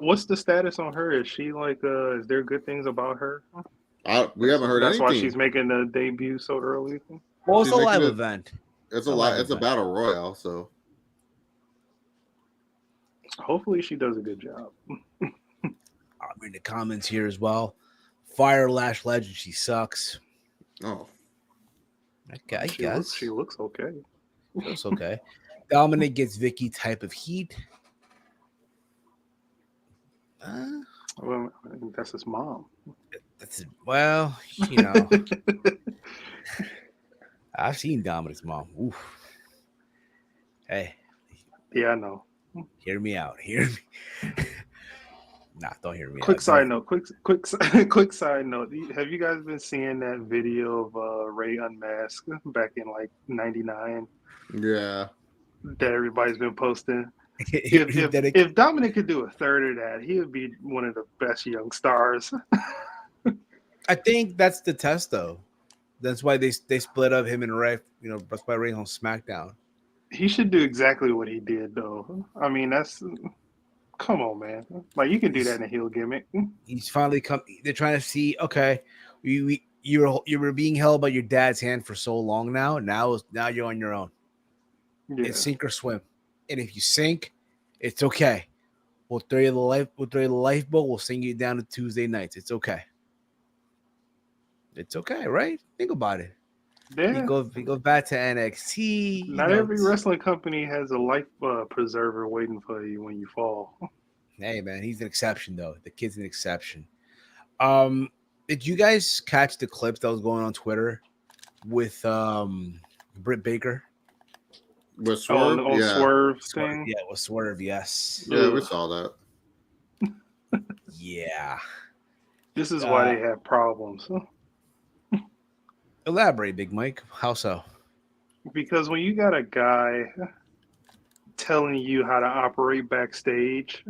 what's the status on her? Is she like, is there good things about her? We haven't heard anything. That's why she's making the debut so early. Well, it's a live event. It's a battle royale, so. Hopefully she does a good job. I'll read the comments here as well. Fire Lash Legend, she sucks. Oh. I guess. She looks okay. Looks okay. Dominic gets Vicky type of heat. Well, I think that's his mom. That's well, you know. I've seen Dominic's mom. Oof. Hey, Yeah, I know. hear me out. Hear me. Nah, don't hear me Quick out. side Don't. note. Quick side note. Have you guys been seeing that video of Ray Unmasked back in like '99 Yeah. that everybody's been posting? If He if dedicated. if Dominic could do a third of that, he would be one of the best young stars. I think that's the test, though. That's why they split up him and Ray. You know, that's why Ray's on SmackDown. He should do exactly what he did, though. I mean, that's come on, man. Like you can do that in a heel gimmick. He's finally come. They're trying to see. Okay, you were being held by your dad's hand for so long now. Now you're on your own. Yeah, It's sink or swim, and if you sink, it's okay. We'll throw you the lifeboat. We'll sing you down to Tuesday nights. It's okay. It's okay, right? Think about it. yeah. He goes back to NXT. Not every wrestling company has a life preserver waiting for you when you fall. Hey man, he's an exception though. The kid's an exception. Did you guys catch the clips that was going on Twitter with Britt Baker? With Swerve? On Yeah. Swerve Swerve, thing. yeah, with Swerve, yes. Yeah, we saw that. Yeah. This is why they have problems. Elaborate, Big Mike. How so? Because when you got a guy telling you how to operate backstage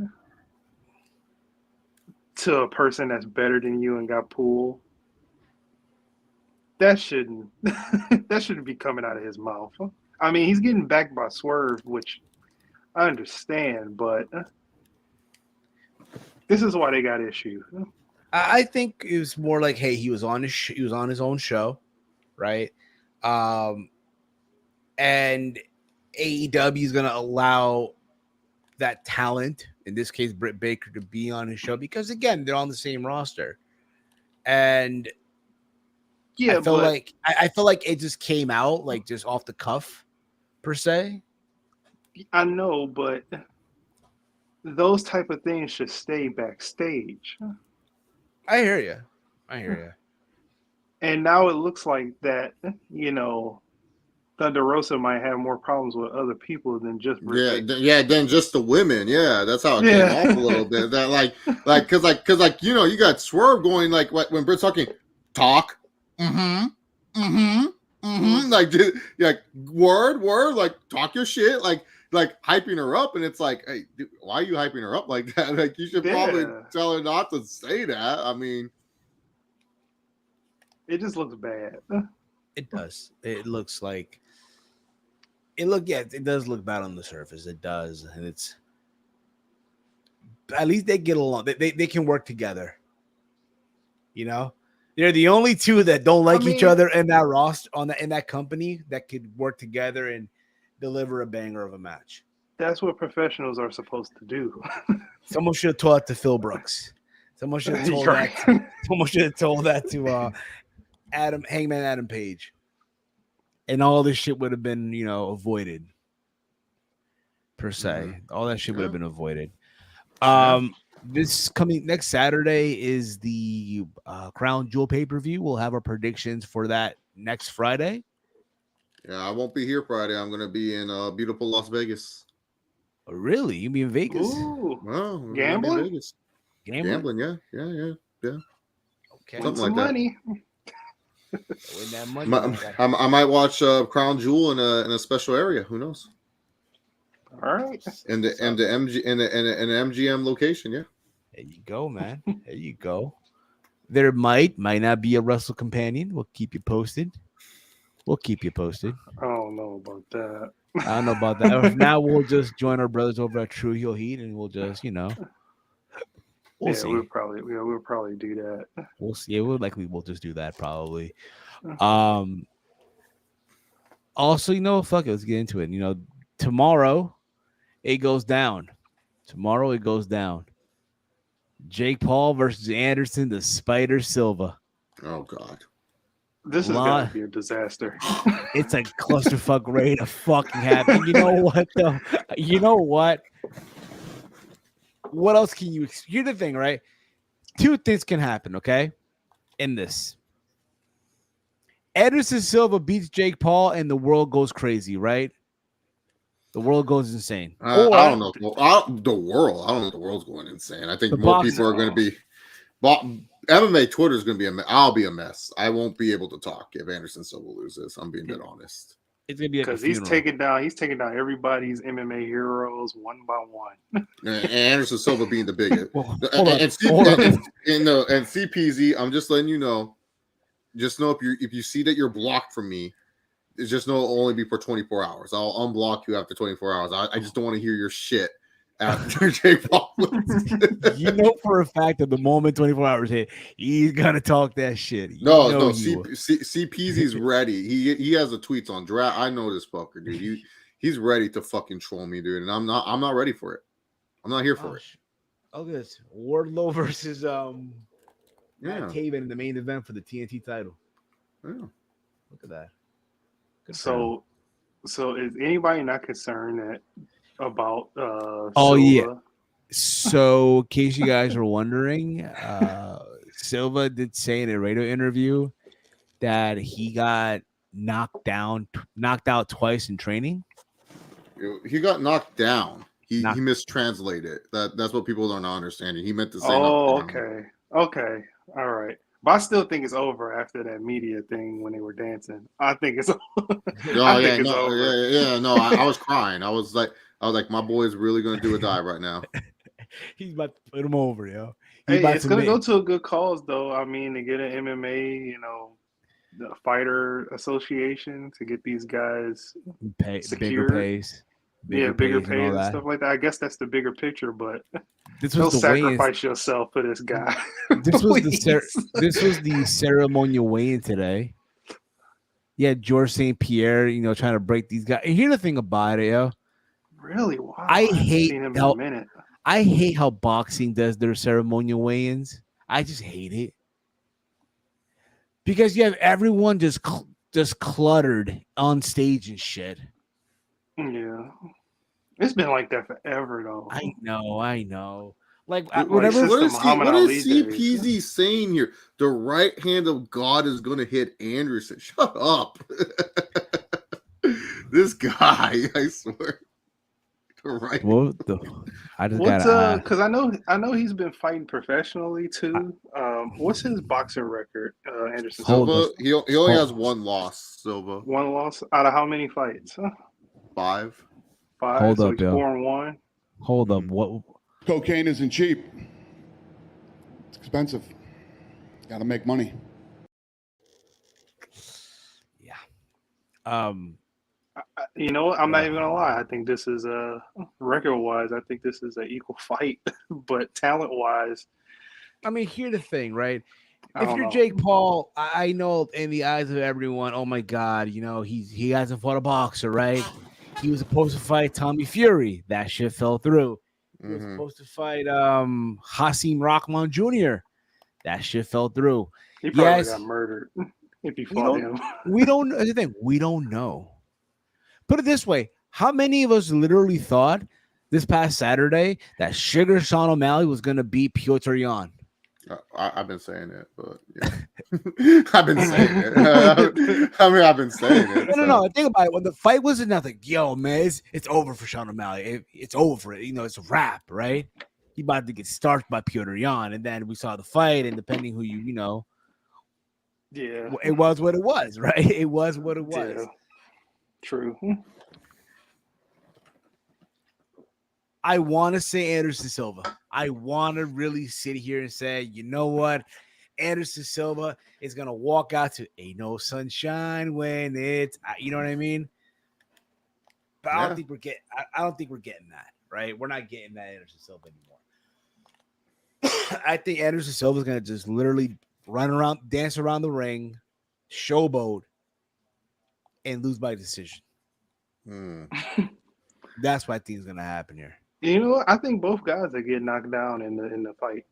to a person that's better than you and got pulled, that shouldn't be coming out of his mouth. I mean, he's getting backed by Swerve, which I understand, but this is why they got issues. I think it was more like, hey, he was on his own show, right? And AEW is gonna allow that talent, in this case Britt Baker, to be on his show because again they're on the same roster, and Yeah, I feel like it just came out like just off the cuff per se. I know, but those type of things should stay backstage. I hear you. And now it looks like that, Thunder Rosa might have more problems with other people than just Britt Baker. Than just the women. Yeah, that's how it came off a little bit. That because you got Swerve going like when Britt's talking, talk, like word, like talk your shit, like hyping her up, and it's like, hey, dude, why are you hyping her up like that? Like you should probably tell her not to say that. I mean, it just looks bad. It does. It looks like it does look bad on the surface. It does, and it's at least they get along. They can work together. You know, they're the only two that don't like each other in that roster in that company that could work together and deliver a banger of a match. That's what professionals are supposed to do. Someone should have told that to Phil Brooks. Someone should have told that. Someone should have told that to Hangman Adam Page. And all this shit would have been, avoided. Per se. All that shit would have been avoided. This coming next Saturday is the Crown Jewel pay-per-view. We'll have our predictions for that next Friday. Yeah, I won't be here Friday. I'm going to be in beautiful Las Vegas. Oh, really? You be in Vegas? Ooh. Well, gambling? Vegas. Gambling? Yeah. Okay. Something some like money. Win that money. I might watch Crown Jewel in a special area. Who knows? All right. And the MGM location, yeah. There you go, man. There you go. There might not be a Wrestle Companion. We'll keep you posted. I don't know about that. I don't know about that. If now we'll just join our brothers over at True Heel Heat, and we'll just, we'll see. We'll probably do that. We'll see. We'll just do that probably. Also, fuck it. Let's get into it. Tomorrow it goes down. Jake Paul versus Anderson, the Spider Silva. Oh God. This is gonna be a disaster. It's a clusterfuck ready to fucking happen. You know what though? You know what? What else can you? Here's the thing, right? Two things can happen. Okay, in this. Anderson Silva beats Jake Paul, and the world goes crazy, right? The world goes insane. I don't know. The world. I don't know if the world's going insane. I think more people are going to be. MMA Twitter is going to be I'll be a mess. I won't be able to talk if Anderson Silva loses. I'm being dead honest. It's going to be because he's taking down everybody's MMA heroes one by one. And Anderson Silva being the biggest. And CPZ, I'm just letting you know. Just know if you see that you're blocked from me, it's just know it'll only be for 24 hours. I'll unblock you after 24 hours. I just don't want to hear your shit after Jake Paul. You know for a fact that the moment 24 hours hit, he's gonna talk that shit. No, CPZ's ready. He has the tweets on draft. I know this fucker, dude. He's ready to fucking troll me, dude. And I'm not ready for it. I'm not here for it. Oh, this Wardlow versus Matt Taven in the main event for the TNT title. Yeah. Look at that. So is anybody not concerned about oh Silva? Yeah. So in case you guys are wondering, Silva did say in a radio interview that he got knocked out twice in training. He got knocked down. He mistranslated. That's what people don't understand. He meant to say. Okay, all right. But I still think it's over after that media thing when they were dancing. I think it's over. I was crying. I was like, my boy's really gonna do a dive right now. He's about to put him over, yo. It's gonna go to a good cause, though. I mean, to get an MMA, the fighter association to get these guys bigger pays. Bigger pay and stuff like that. I guess that's the bigger picture, but this don't was sacrifice yourself for this guy. This was the ceremonial weigh-in today. Yeah, George St. Pierre, trying to break these guys. And here's the thing about it, yo. Really? Wow. I hate how boxing does their ceremonial weigh-ins. I just hate it. Because you have everyone just cluttered on stage and shit. Yeah. It's been like that forever, though. I know. Like, what is CPZ saying here? The right hand of God is going to hit Anderson. Shut up. This guy, I swear. Right. Because I know he's been fighting professionally too. What's his boxing record, Anderson Silva? He only has one loss, Silva. One loss out of how many fights? Five. Hold up, he's 4-1. Hold up. What? Cocaine isn't cheap. It's expensive. Got to make money. Yeah. You know what? I'm not even gonna lie. I think this is record-wise. I think this is an equal fight, but talent-wise, I mean, here's the thing, right? If you're Jake Paul, I know in the eyes of everyone, oh my God, he hasn't fought a boxer, right? He was supposed to fight Tommy Fury. That shit fell through. He was supposed to fight Hasim Rahman Jr. That shit fell through. He probably got murdered if he fought him. We don't know. The thing, we don't know. Put it this way: how many of us literally thought this past Saturday that Sugar Sean O'Malley was going to beat Piotr Jan? I've been saying it, but yeah. I've been saying it. I've been saying it. No. Think about it. When the fight was nothing, yo, man, it's over for Sean O'Malley. It's over for it. It's a wrap, right? He about to get starched by Piotr Jan, and then we saw the fight, and depending who yeah, it was what it was, right? It was what it was. Yeah. True. I want to say Anderson Silva. I want to really sit here and say, you know what? Anderson Silva is going to walk out to Ain't No Sunshine when it's, you know what I mean? But I don't think we're getting that, right? We're not getting that Anderson Silva anymore. I think Anderson Silva is going to just literally run around, dance around the ring, showboat, and lose by decision. That's what I think is going to happen here. You know what? I think both guys will get knocked down in the fight.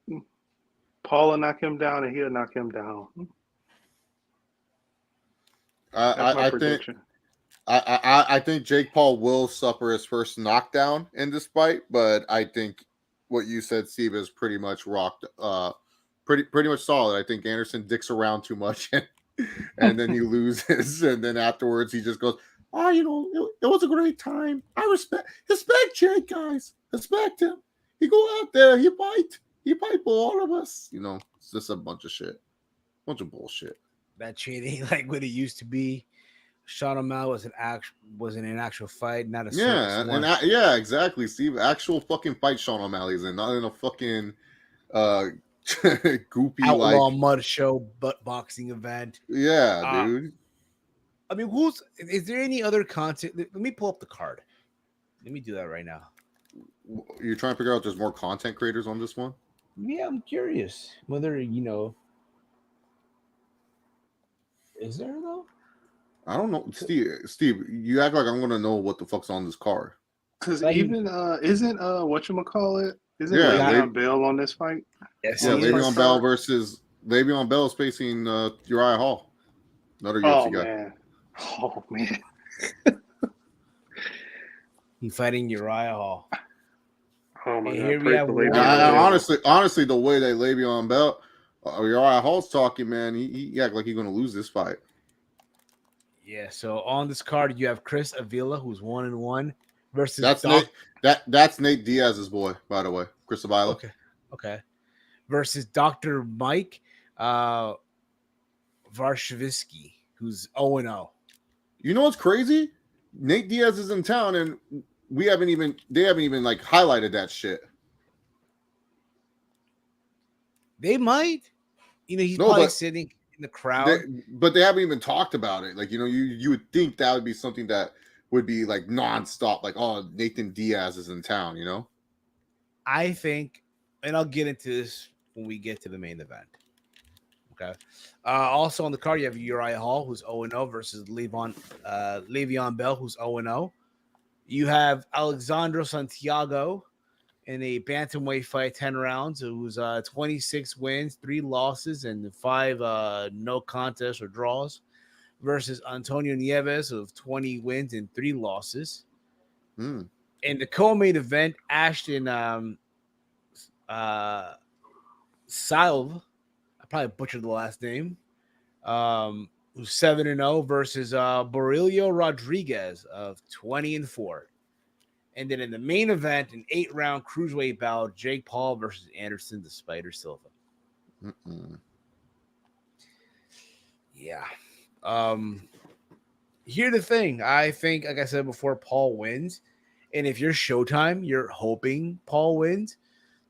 Paul will knock him down, and he'll knock him down. I think Jake Paul will suffer his first knockdown in this fight, but I think what you said, Steve, is pretty much pretty much solid. I think Anderson dicks around too much, and then he loses, and then afterwards he just goes, "Oh, it was a great time. I respect Jake, guys. Respect him. He go out there, he fight all of us. It's just a bunch of shit, bunch of bullshit. That shit ain't like what it used to be. Sean O'Malley wasn't an actual fight, not a circus one. Exactly. Steve, actual fucking fight Sean O'Malley's in, not in a fucking goopy outlaw like mud show butt boxing event. Yeah, dude. I mean, is there any other content? Let me pull up the card. Let me do that right now. You're trying to figure out if there's more content creators on this one? Yeah, I'm curious whether is there though? I don't know, Steve. You act like I'm gonna know what the fuck's on this card. Because even isn't whatchamacallit? Isn't Le'Veon Bell on this fight? Yes, Le'Veon Bell versus Le'Veon Bell is facing Uriah Hall, another UFC guy. Oh man, he's fighting Uriah Hall. Oh my Here God! we have honestly, the way that Le'Veon Bell, Uriah Hall's talking, man, he act like he's gonna lose this fight. Yeah. So on this card, you have Chris Avila, who's 1-1, versus that's Nate Diaz's boy, by the way, Chris Avila. Okay. Versus Dr. Mike Varshavsky, who's 0-0. You know what's crazy? Nate Diaz is in town, and they haven't even like highlighted that shit. They might, he's probably sitting in the crowd, but they haven't even talked about it. Like, you would think that would be something that would be like nonstop. Like, oh, Nathan Diaz is in town. I think, and I'll get into this when we get to the main event. Okay. Also on the card, you have Uriah Hall, who's 0-0, versus Le'Veon Bell, who's 0-0. You have Alexandro Santiago in a bantamweight fight, 10 rounds, who's 26 wins, 3 losses, and 5 no contests or draws, versus Antonio Nieves of 20 wins and 3 losses. In the co-main event, Ashton Salve, I probably butchered the last name, who's 7-0, versus Borilio Rodriguez of 20-4. And then in the main event, an 8-round cruiserweight bout, Jake Paul versus Anderson the Spider Silva. Yeah. Here's the thing. I think, like I said before, Paul wins. And if you're Showtime, you're hoping Paul wins.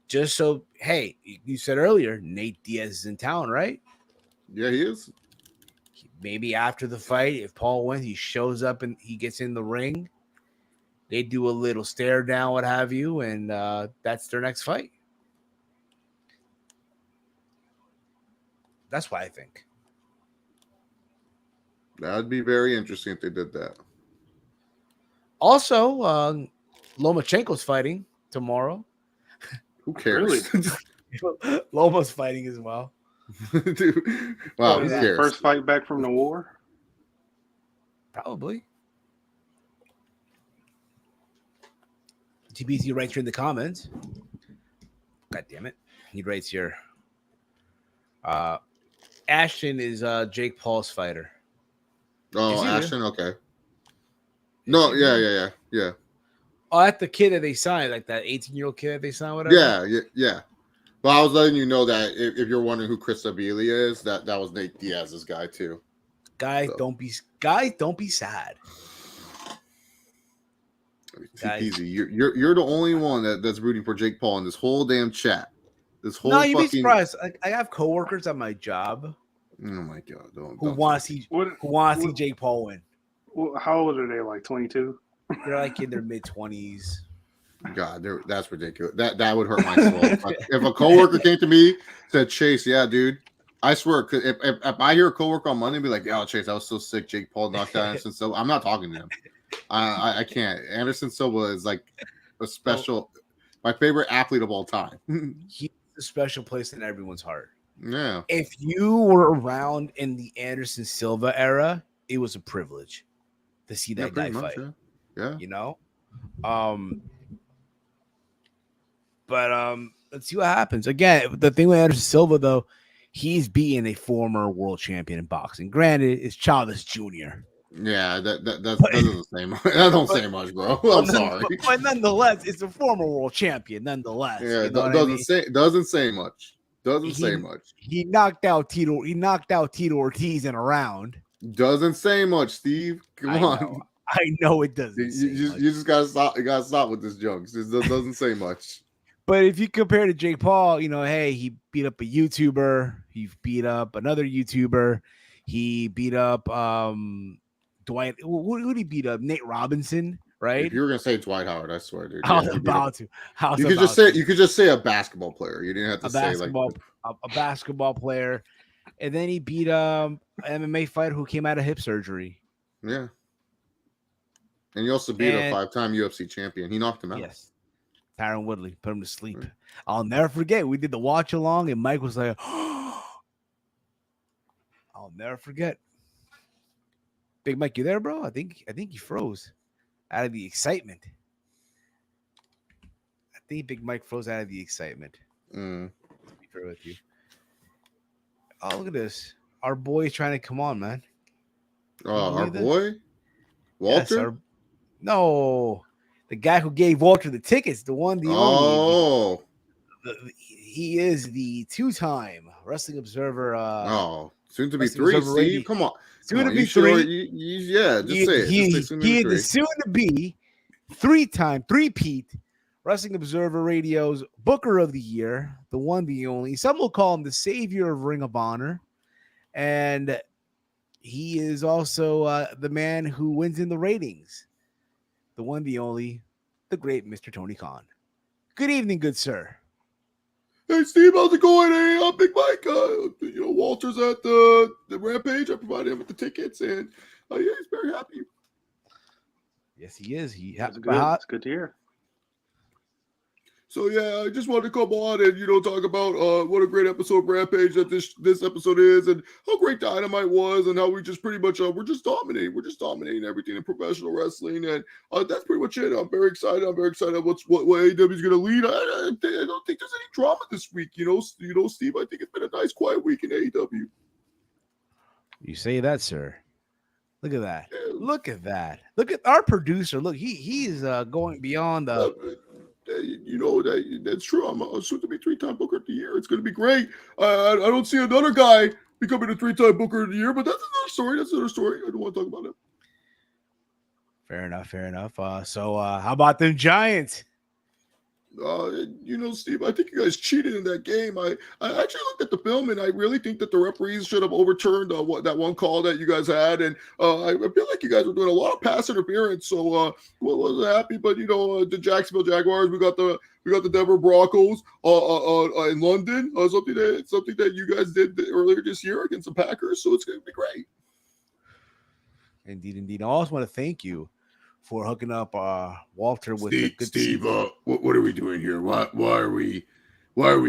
Just so, hey, you said earlier, Nate Diaz is in town, right? Yeah, he is. Maybe after the fight, if Paul wins, he shows up and he gets in the ring. They do a little stare down, what have you, and that's their next fight. That's what I think. That'd be very interesting if they did that. Also, Lomachenko's fighting tomorrow. Who cares? Really? Loma's fighting as well. Dude. Wow, who cares? First fight back from the war? Probably. TBC writes here in the comments. God damn it. He writes here. Ashton is Jake Paul's fighter. Oh, Ashton, okay. No, yeah. Oh, that's the kid that they signed, like that 18-year-old kid that they signed, whatever. Yeah. Well, I was letting you know that if you're wondering who Chris Avila is, that was Nate Diaz's guy too. Guys, don't be sad. Easy. You're the only one that's rooting for Jake Paul in this whole damn chat. No, you'd be surprised. I have coworkers at my job. Oh my God! Who want to see Jake Paul win? Well, how old are they? Like 22? They're like in their mid-20s. God, that's ridiculous. That would hurt my soul. If a coworker came to me said, "Chase, yeah, dude, I swear, if I hear a coworker on Monday be like, "Yeah, Chase, I was so sick. Jake Paul knocked out Anderson Silva," I'm not talking to him. I can't. Anderson Silva is like a special, my favorite athlete of all time. He's a special place in everyone's heart. Yeah. If you were around in the Anderson Silva era, it was a privilege to see that guy fight. Yeah. You know? Let's see what happens. Again, the thing with Anderson Silva, though, he's beating a former world champion in boxing. Granted, it's Chavez Jr. Yeah, that doesn't say much. That don't say much, bro. I'm sorry. But nonetheless, it's a former world champion. Nonetheless, Yeah, you know what doesn't I mean? say much. Doesn't say much. He knocked out Tito. He knocked out Tito Ortiz in a round. Doesn't say much, Steve. Come on. I know it doesn't. You just gotta stop. You gotta stop with this junk. It doesn't say much. But if you compare to Jake Paul, you know, hey, he beat up a YouTuber. He beat up another YouTuber. He beat up Dwight. Who did he beat up? Nate Robinson, right? If you were gonna say Dwight Howard, I swear, dude. I was about to. You could just say a basketball player. You didn't have to say like a basketball player. And then he beat an MMA fighter who came out of hip surgery. Yeah. And he also beat a 5-time UFC champion. He knocked him out. Yes. Tyron Woodley put him to sleep. Right. I'll never forget. We did the watch along, and Mike was like, I'll never forget. Big Mike, you there, bro? I think he froze out of the excitement. I think Big Mike froze out of the excitement. To be fair with you. Oh, look at this. Our boy is trying to come on, man. Our boy? Walter? Yes, no. The guy who gave Walter the tickets, the one, the only. He is the 2-time Wrestling Observer. Soon to be 3, Steve. Come on. Soon to be 3. Just say it. He is the soon to be 3-time, 3-peat Wrestling Observer Radio's Booker of the Year, the one, the only. Some will call him the savior of Ring of Honor. And he is also the man who wins in the ratings. The one, the only, the great Mr. Tony Khan. Good evening, good sir. Hey, Steve, how's it going? Hey, Big Mike. Walter's at the Rampage. I provided him with the tickets, and yeah, he's very happy. Yes, he is. It's good to hear. So yeah, I just wanted to come on and talk about what a great episode of Rampage that this episode is, and how great Dynamite was, and how we just pretty much we're just dominating everything in professional wrestling, and that's pretty much it. I'm very excited. what AEW is going to lead. I don't think there's any drama this week. Steve. I think it's been a nice quiet week in AEW. You say that, sir. Look at that. Yeah. Look at that. Look at our producer. Look, he's going beyond the. That's true. I'm soon to be 3-time Booker of the Year. It's going to be great. I don't see another guy becoming a 3-time Booker of the Year, but that's another story. I don't want to talk about it. Fair enough. So how about them Giants? Steve, I think you guys cheated in that game. I actually looked at the film, and I really think that the referees should have overturned that one call that you guys had. And I feel like you guys were doing a lot of pass interference. So wasn't happy. But the Jacksonville Jaguars, we got the Denver Broncos in London. Something that you guys did earlier this year against the Packers. So it's going to be great. Indeed. I also want to thank you for hooking up Walter with Steve. What are we doing here? Why are we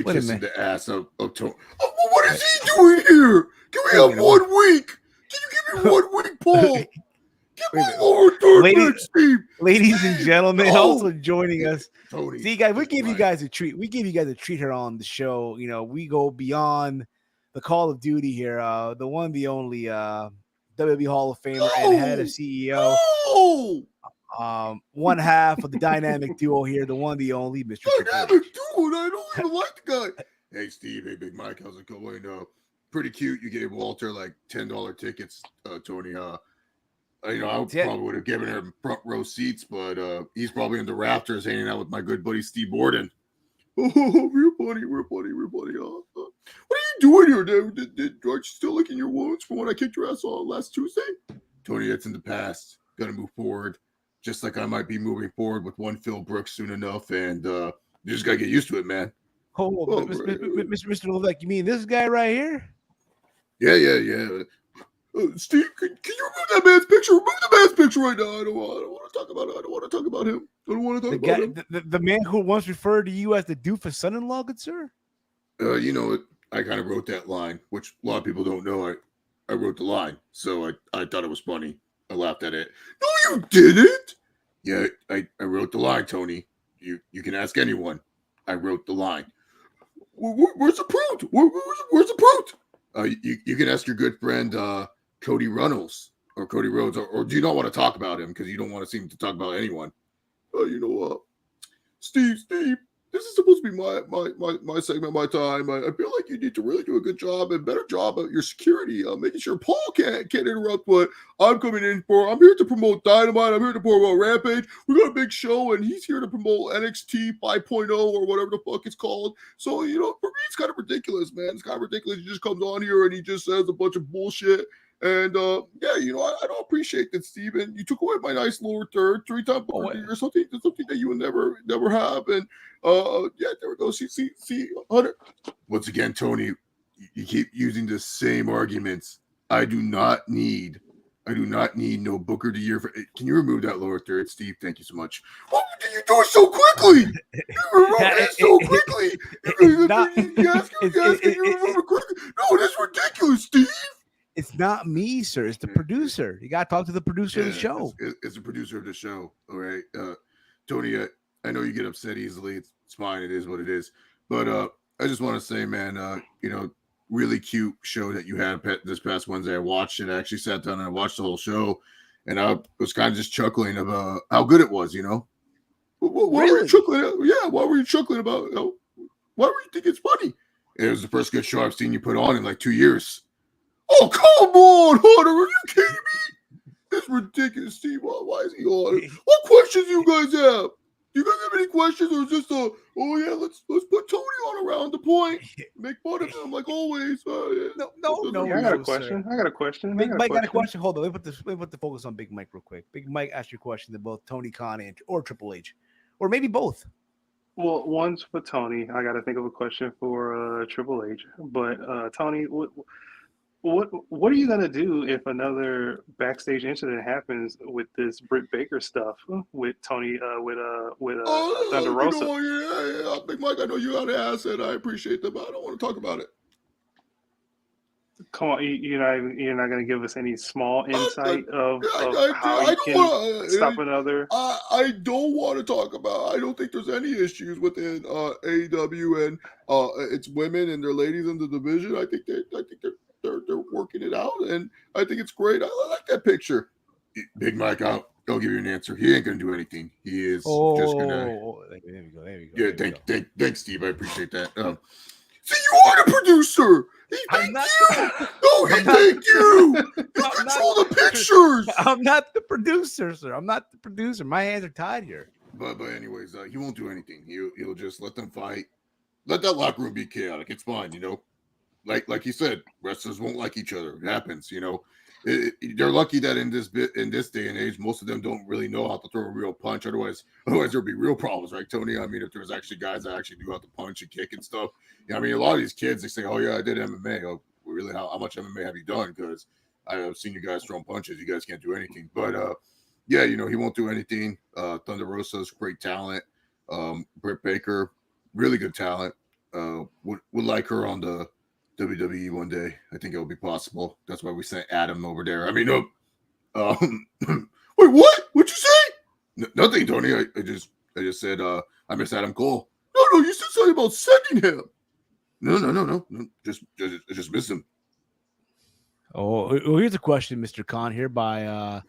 kissing the ass of Tony? What is he doing here? Can we have 1 week? Can you give me 1 week, Paul? Give me lower Steve. Ladies and gentlemen, also joining us. Tony. See, guys, we give you guys a treat. We give you guys a treat here on the show. We go beyond the Call of Duty here. The one, the only WWE Hall of Famer and head of CEO. One half of the dynamic duo here, the one, the only Mr. Dynamic duo. I don't even like the guy. Hey, Steve. Hey, Big Mike. How's it going? Pretty cute. You gave Walter like $10 tickets, Tony. I probably would have given him front row seats, but he's probably in the rafters hanging out with my good buddy Steve Borden. Oh, real funny. What are you doing here, Dave? Aren't you still licking your wounds from when I kicked your ass on last Tuesday? Tony, that's in the past. Got to move forward. Just like I might be moving forward with one Phil Brooks soon enough, and you just got to get used to it, man. Mr. Levesque, you mean this guy right here? Yeah. Steve, can you remove that man's picture? Remove the man's picture right now. I don't want to talk about it. I don't want to talk about him. The man who once referred to you as the doofus son-in-law, good sir? I kind of wrote that line, which a lot of people don't know. I wrote the line, so I thought it was funny. I laughed at it. No, you didn't. Yeah, I wrote the line, Tony. You can ask anyone. I wrote the line. Where's the proof? Where's the proof? You can ask your good friend Cody Runnels or Cody Rhodes, or do you not want to talk about him because you don't want to seem to talk about anyone? Steve, this is supposed to be my segment, my time. I feel like you need to really do a good job and better job at your security, making sure Paul can't interrupt what I'm coming in for. I'm here to promote Dynamite. I'm here to promote Rampage. We got a big show, and he's here to promote NXT 5.0 or whatever the fuck it's called. So, for me, it's kind of ridiculous, man. It's kind of ridiculous. He just comes on here and he just says a bunch of bullshit. And I don't appreciate that, Steven. You took away my nice lower third 3-time or something that you would never have. And there we go. See, Hunter. Once again, Tony, you keep using the same arguments. I do not need no Booker the year. Can you remove that lower third, Steve? Thank you so much. What did you do it so quickly? You removed it so quickly. You ask you remove it quickly. No, that's ridiculous, Steve. It's not me, sir. It's the producer. You got to talk to the producer of the show. It's the producer of the show. All right. Tony, I know you get upset easily. It's fine. It is what it is. But I just want to say, man, really cute show that you had this past Wednesday. I watched it. I actually sat down and I watched the whole show. And I was kind of just chuckling about how good it was, Why were you chuckling? Yeah, why were you chuckling about why were you thinking it's funny? It was the first good show I've seen you put on in like 2 years. Oh, come on, Hunter. Are you kidding me? It's ridiculous, Steve. Why is he on? What questions do you guys have? Do you guys have any questions, or is this let's put Tony on around the point, make fun of him like always? No. I got a question. Big Mike got a question. Hold on. Let me put the focus on Big Mike real quick. Big Mike asked your question to both Tony Khan or Triple H, or maybe both. Well, one's for Tony. I got to think of a question for Triple H. But Tony, what are you gonna do if another backstage incident happens with this Britt Baker stuff with Tony Thunder Rosa? Yeah, Big Mike, I know you got to ask it. I appreciate that, but I don't want to talk about it. Come on, you're not gonna give us any small insight of how you can stop another. I don't want to talk about. I don't think there's any issues within AEW and its women and their ladies in the division. I think they're working it out, and I think it's great. I like that picture. Big Mike, I'll give you an answer. He ain't gonna do anything. He is just gonna. There we go. Yeah, thanks, Steve. I appreciate that. See, you are the producer. He thanked you. No, he thanked you. You control the pictures. I'm not the producer, sir. I'm not the producer. My hands are tied here. But anyways, he won't do anything. He'll just let them fight. Let that locker room be chaotic. It's fine, Like you said, wrestlers won't like each other. It happens, They're lucky that in this day and age, most of them don't really know how to throw a real punch. Otherwise there'll be real problems, right, Tony? I mean, if there's actually guys that actually do how to punch and kick and stuff. Yeah, I mean, a lot of these kids, they say, "Oh yeah, I did MMA." Oh, really? How much MMA have you done? Because I've seen you guys throwing punches. You guys can't do anything. But he won't do anything. Thunder Rosa's great talent. Britt Baker, really good talent. Would like her on the WWE one day. I think it will be possible. That's why we sent Adam over there. I mean, wait, what? What'd you say? Nothing, Tony. I just said I miss Adam Cole. No, you said something about sending him. No. Just miss him. Oh, well, here's a question, Mr. Khan, here by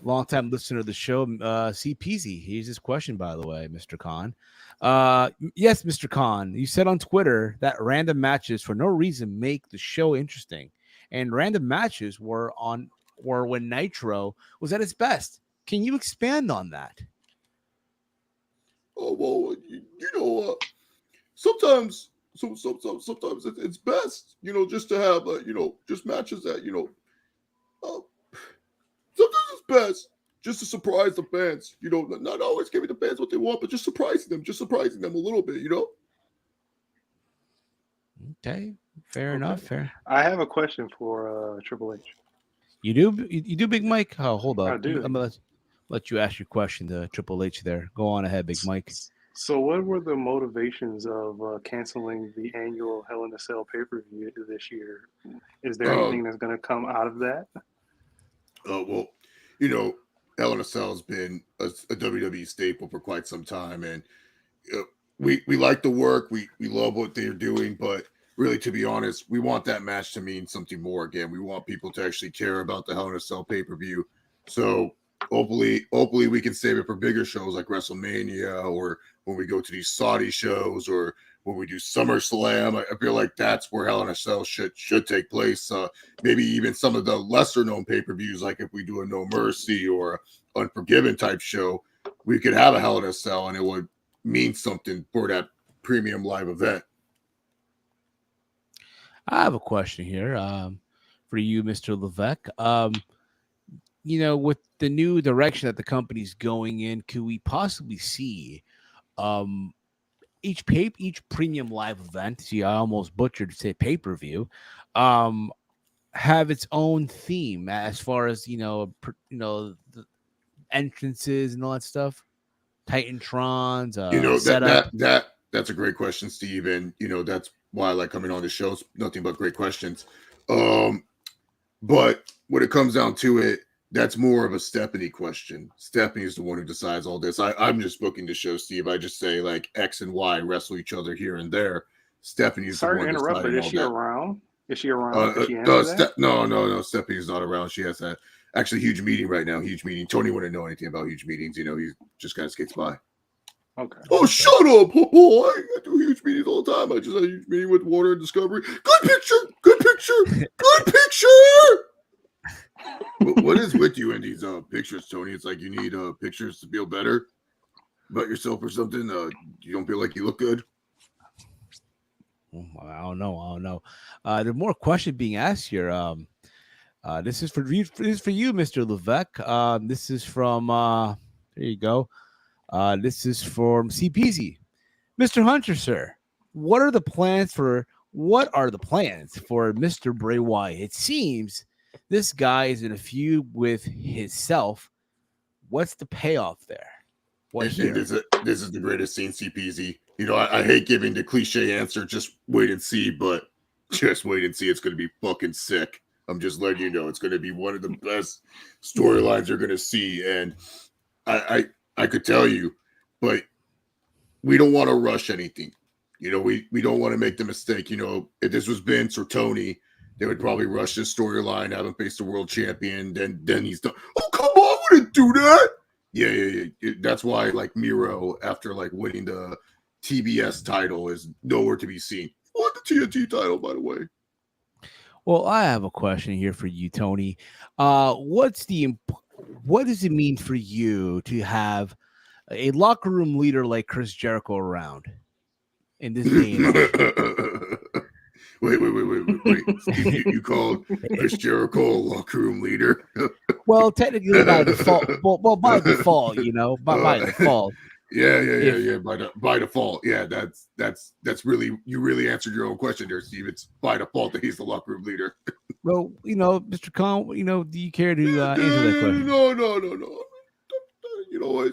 longtime listener of the show, C. Peasy. Here's his question, by the way, Mr. Khan. Yes, Mr. Khan, you said on Twitter that random matches for no reason make the show interesting, and random matches were when Nitro was at its best. Can you expand on that? Oh well, sometimes it's best, just to have just matches that sometimes it's best just to surprise the fans, not always giving the fans what they want, but just surprising them a little bit, Okay, fair enough. Fair. I have a question for Triple H. You do, Big Mike? Oh, hold on. I do. I'm gonna let you ask your question to Triple H there. Go on ahead, Big Mike. So what were the motivations of canceling the annual Hell in a Cell pay-per-view this year? Is there anything that's going to come out of that? Well, Hell in a Cell has been a WWE staple for quite some time, and we like the work. We love what they're doing, but really, to be honest, we want that match to mean something more. Again, we want people to actually care about the Hell in a Cell pay-per-view. So hopefully we can save it for bigger shows like WrestleMania, or when we go to these Saudi shows, or when we do SummerSlam. I feel like that's where Hell in a Cell should take place. Maybe even some of the lesser known pay-per-views, like if we do a No Mercy or Unforgiven type show, we could have a Hell in a Cell and it would mean something for that premium live event. I have a question here for you, Mr. Levesque. With the new direction that the company's going in, could we possibly see each premium live event? See, I almost butchered to say pay-per-view. Have its own theme as far as the entrances and all that stuff. Titantrons, setup. That's a great question, Steve, and that's why I like coming on the show. It's nothing but great questions. But when it comes down to it, that's more of a Stephanie question. Stephanie is the one who decides all this. I'm just booking the show, Steve. I just say like X and Y wrestle each other here and there. Stephanie's the one deciding all that. Is she around? Is she around? No. Stephanie's not around. She has that actually huge meeting right now. Huge meeting. Tony wouldn't know anything about huge meetings. He just kind of skates by. Okay. Oh, shut up! I do huge meetings all the time. I just had a huge meeting with Warner and Discovery. Good picture. What is with you in these pictures, Tony? It's like you need pictures to feel better about yourself or something. You don't feel like you look good. I don't know. There's more questions being asked here. This is for you, Mr. Levesque. This is from there you go. This is from CPZ. Mr. Hunter, sir, what are the plans for Mr. Bray Wyatt? It seems this guy is in a feud with himself. What's the payoff there? This is the greatest scene, CPZ. I hate giving the cliche answer, just wait and see, but just wait and see. It's going to be fucking sick. I'm just letting you know it's going to be one of the best storylines you're going to see. And I could tell you, but we don't want to rush anything. We don't want to make the mistake. If this was Vince or Tony, they would probably rush this storyline, have him face the world champion, then he's done. Oh, come on, I wouldn't do that. Yeah. That's why, like, Miro, after like winning the TBS title, is nowhere to be seen. Won the TNT title, by the way. Well, I have a question here for you, Tony. What does it mean for you to have a locker room leader like Chris Jericho around in this day and age? Wait. Steve, you called Chris Jericho a locker room leader? Well, technically by default. Well, by default, by default. Yeah. By default, yeah. That's really, you really answered your own question there, Steve. It's by default that he's the locker room leader. Well, Mr. Khan, do you care to answer that question? No.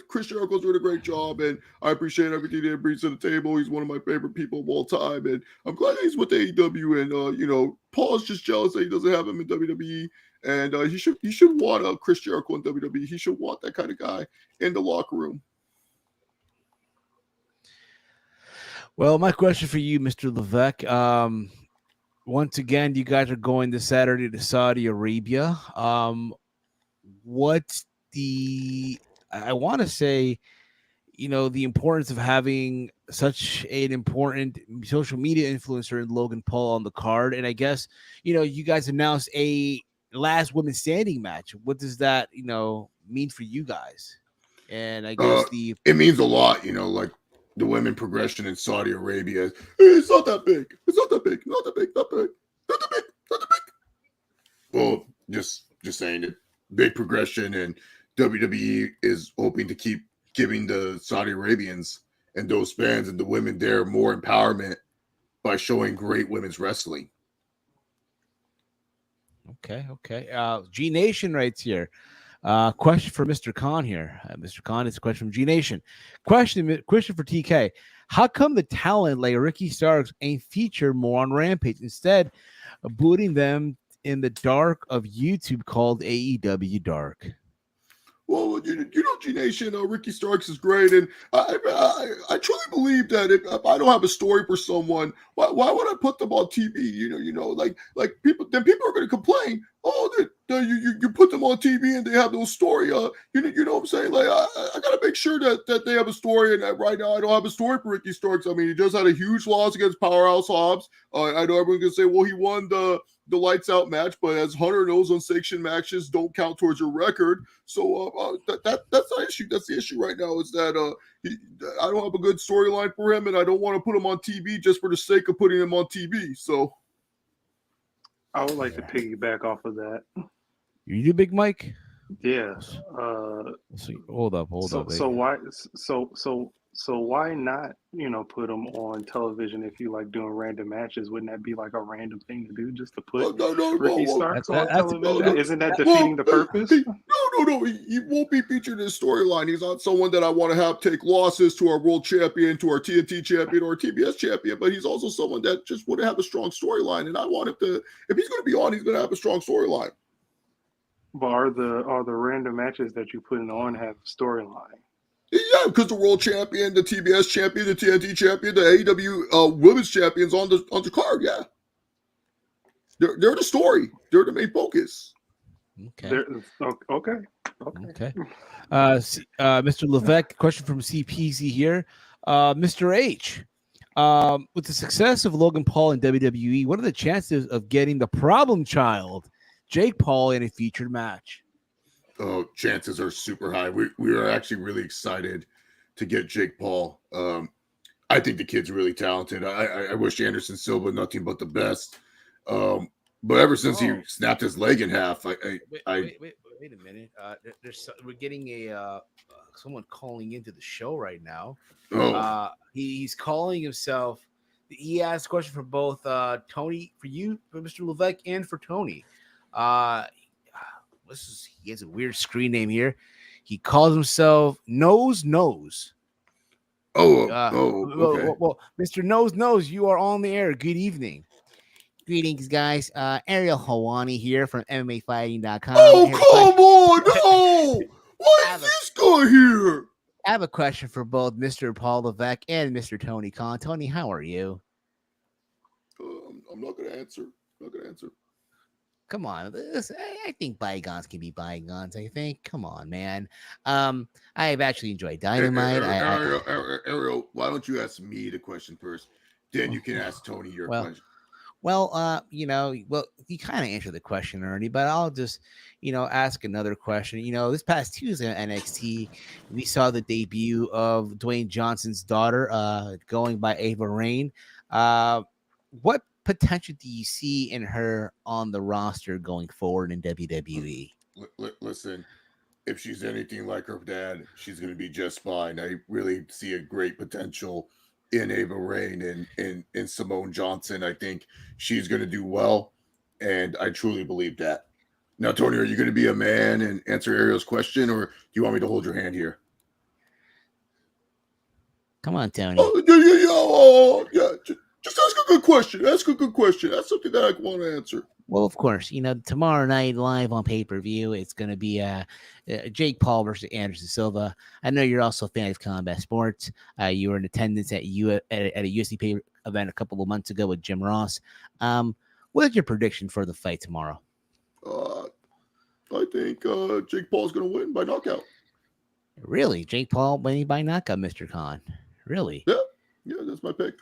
Chris Jericho's doing a great job, and I appreciate everything that he brings to the table. He's one of my favorite people of all time, and I'm glad he's with AEW. And Paul's just jealous that he doesn't have him in WWE, and he should want Chris Jericho in WWE. He should want that kind of guy in the locker room. Well, my question for you, Mr. Levesque. Once again, you guys are going this Saturday to Saudi Arabia. I want to say, the importance of having such an important social media influencer in Logan Paul on the card. And I guess, you guys announced a last women standing match. What does that, mean for you guys? And I guess it means a lot, like the women progression in Saudi Arabia. It's not that big. Not that big. Well, just saying it. Big progression, and WWE is hoping to keep giving the Saudi Arabians and those fans and the women there more empowerment by showing great women's wrestling. Okay. G Nation writes here. Question for Mr. Khan here. Mr. Khan, it's a question from G Nation. Question for TK. How come the talent like Ricky Starks ain't featured more on Rampage, instead of booting them in the dark of YouTube called AEW Dark? Well, G Nation, Ricky Starks is great, and I truly believe that if I don't have a story for someone, why would I put them on TV? Like people are going to complain. Oh, that you put them on TV and they have no story. You know what I'm saying? Like I got to make sure that they have a story, and right now I don't have a story for Ricky Starks. I mean, he just had a huge loss against Powerhouse Hobbs. I know everyone's going to say, well, he won the lights out match, but as Hunter knows, unsanctioned matches don't count towards your record. So that's the issue. That's the issue right now is that I don't have a good storyline for him, and I don't want to put him on TV just for the sake of putting him on TV. So I would like to piggyback off of that. You do, Big Mike? Yeah. Hold up. So why not, put them on television if you like doing random matches? Wouldn't that be like a random thing to do, just to put Ricky Starks on television? Isn't that defeating the purpose? No. He won't be featured in his storyline. He's not someone that I want to have take losses to our world champion, to our TNT champion, or our TBS champion. But he's also someone that just would have a strong storyline. And I want him to, if he's going to be on, he's going to have a strong storyline. But are the random matches that you putting on have storyline? Yeah, because the world champion, the TBS champion, the TNT champion, the AEW women's champions on the card. Yeah, they're the story. They're the main focus. Okay. Okay. Mr. Levesque, question from CPZ here. Mr. H, with the success of Logan Paul in WWE, what are the chances of getting the problem child, Jake Paul, in a featured match? Oh, chances are super high. We are actually really excited to get Jake Paul. I think the kid's really talented. I wish Anderson Silva nothing but the best. But ever since he snapped his leg in half, wait a minute. We're getting someone calling into the show right now. He's calling himself. He asked a question for both Tony, for you, for Mr. Levesque, and for Tony. He has a weird screen name here. He calls himself Nose. Okay. Well, Mr. Nose, you are on the air. Good evening. Greetings, guys. Ariel Hawani here from MMAfighting.com. Oh, come on. No. Why is this guy here? I have a question for both Mr. Paul Levesque and Mr. Tony Khan. Tony, how are you? I'm not going to answer. Come on. I think bygones can be bygones, I think. Come on, man. I have actually enjoyed Dynamite. Ariel, why don't you ask me the question first? Then you can ask Tony your question. Well, you kind of answered the question already, but I'll just, ask another question. This past Tuesday on NXT, we saw the debut of Dwayne Johnson's daughter, going by Ava Rain. What potential do you see in her on the roster going forward in WWE? Listen, if she's anything like her dad, she's going to be just fine. I really see a great potential in Ava Rain and in Simone Johnson. I think she's going to do well, and I truly believe that. Now, Tony, are you going to be a man and answer Ariel's question, or do you want me to hold your hand here? Come on, Tony. Yeah. Just ask a good question. That's something that I want to answer. Well, of course, tomorrow night live on pay-per-view, it's going to be Jake Paul versus Anderson Silva. I know you're also a fan of combat sports. You were in attendance at a UFC pay event a couple of months ago with Jim Ross. What is your prediction for the fight tomorrow? I think Jake Paul's going to win by knockout. Really? Jake Paul winning by knockout, Mr. Khan? Really? Yeah, that's my pick.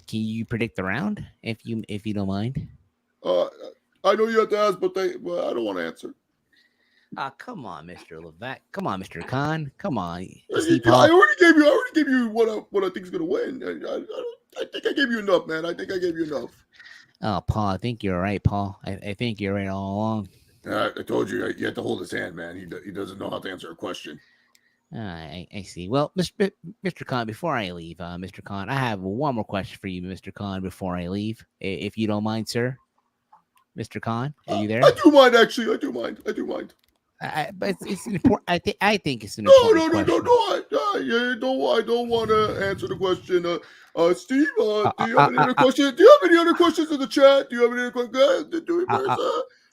Can you predict the round if you don't mind? I know you have to ask, but I don't want to answer. Come on, Mr. Levesque. Come on, Mr. Khan. Come on. I already gave you what I think is going to win. I think I gave you enough, man. I think I gave you enough. Oh, Paul, I think you're right, Paul. I think you're right all along. I told you have to hold his hand, man. He doesn't know how to answer a question. I see. Well, Mr. Khan, before I leave, Mr. Khan, I have one more question for you, Mr. Khan, before I leave, if you don't mind, sir. Mr. Khan, are you there? I do mind, actually. I do mind. But it's important. I think it's an important question. I don't want to answer the question. Steve, do you have any other questions? Do you have any other questions in the chat? Do you have any other questions?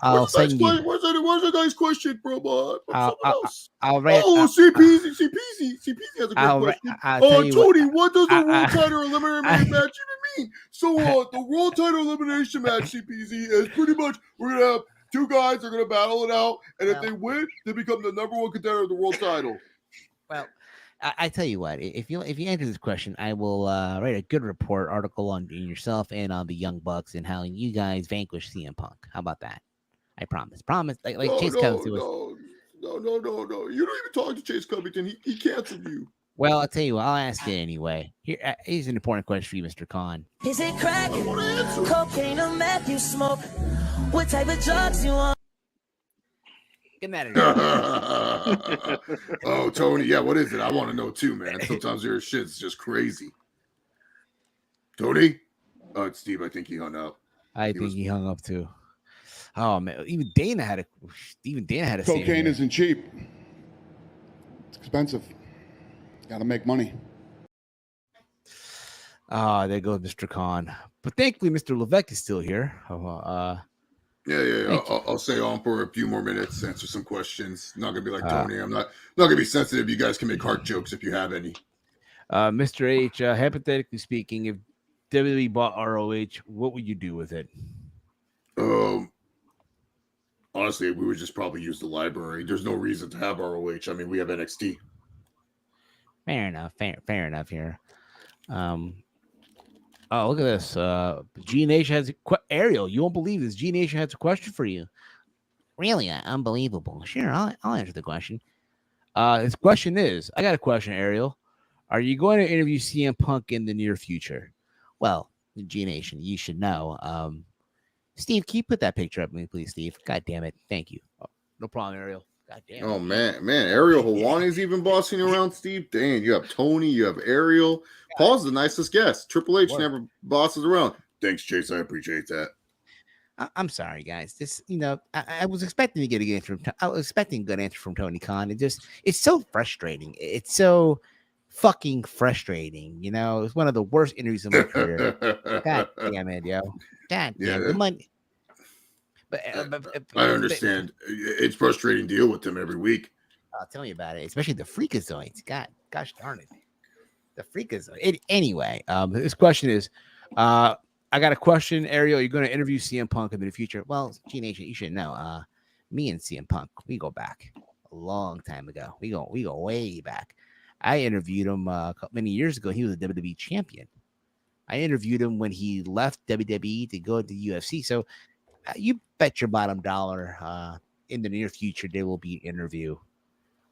I'll send you. Where's a nice question from someone else? CPZ CPZ has a great question. I'll tell you Tony, what does the world title I- elimination match even mean? So, the world title elimination match, CPZ, is pretty much we're gonna have two guys. They're gonna battle it out, and if they win, they become the number one contender of the world title. Well, I tell you what, if you answer this question, I will write a good report article on yourself and on the Young Bucks and how you guys vanquished CM Punk. How about that? I promise. Like Chase comes to us. No. You don't even talk to Chase Covington. He canceled you. Well, I'll tell you what, I'll ask you anyway. Here's an important question for you, Mr. Khan. Is it crack, cocaine, or meth you smoke? What type of drugs you on? Get mad at me. Oh, Tony, yeah, what is it? I want to know too, man. Sometimes your shit's just crazy. Tony? Oh, it's Steve. I think he hung up. I think he hung up too. Oh man, even Dana had a cocaine isn't cheap. It's expensive. Gotta make money. There goes Mr. Khan. But thankfully, Mr. Levesque is still here. Yeah. I'll stay on for a few more minutes, answer some questions. Not gonna be like Tony. I'm not gonna be sensitive. You guys can make heart jokes if you have any. Mr. H, hypothetically speaking, if WWE bought ROH, what would you do with it? Honestly, we would just probably use the library. There's no reason to have ROH. I mean, we have NXT. Fair enough. Fair enough here. Oh, look at this. G Nation has Ariel. You won't believe this. G Nation has a question for you. Really unbelievable. Sure, I'll answer the question. His question is, I got a question, Ariel. Are you going to interview CM Punk in the near future? Well, G Nation, you should know. Steve, can you put that picture up for me, please, Steve? God damn it. Thank you. Oh, no problem, Ariel. God damn it. Oh, man. Ariel Helwani's even bossing around, Steve. Dang, you have Tony, you have Ariel. Paul's the nicest guest. Triple H never bosses around. Thanks, Chase. I appreciate that. I'm sorry, guys. This, I was expecting to get a good answer from. I was expecting a good answer from Tony Khan. It's so frustrating. It's so fucking frustrating. It's one of the worst interviews of my career. God damn it, yo. God damn the money. But I understand. It's frustrating to deal with them every week. I'll tell you about it, especially the freakazoids. Gosh darn it. The freakazoid. Anyway, this question is, I got a question, Ariel. You're going to interview CM Punk in the future. Well, G Nation, you should know. Me and CM Punk, we go back a long time ago. We go way back. I interviewed him many years ago. He was a WWE champion. I interviewed him when he left WWE to go to UFC. So you bet your bottom dollar in the near future there will be an interview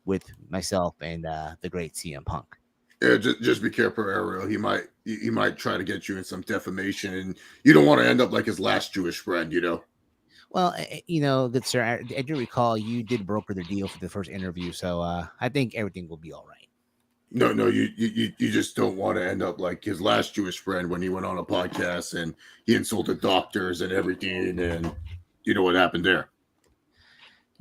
with myself and the great CM Punk. Yeah, just be careful, Ariel. He might try to get you in some defamation, and you don't want to end up like his last Jewish friend, Well, good sir, I do recall you did broker the deal for the first interview, so I think everything will be all right. No, you just don't want to end up like his last Jewish friend when he went on a podcast and he insulted doctors and everything, and you know what happened there.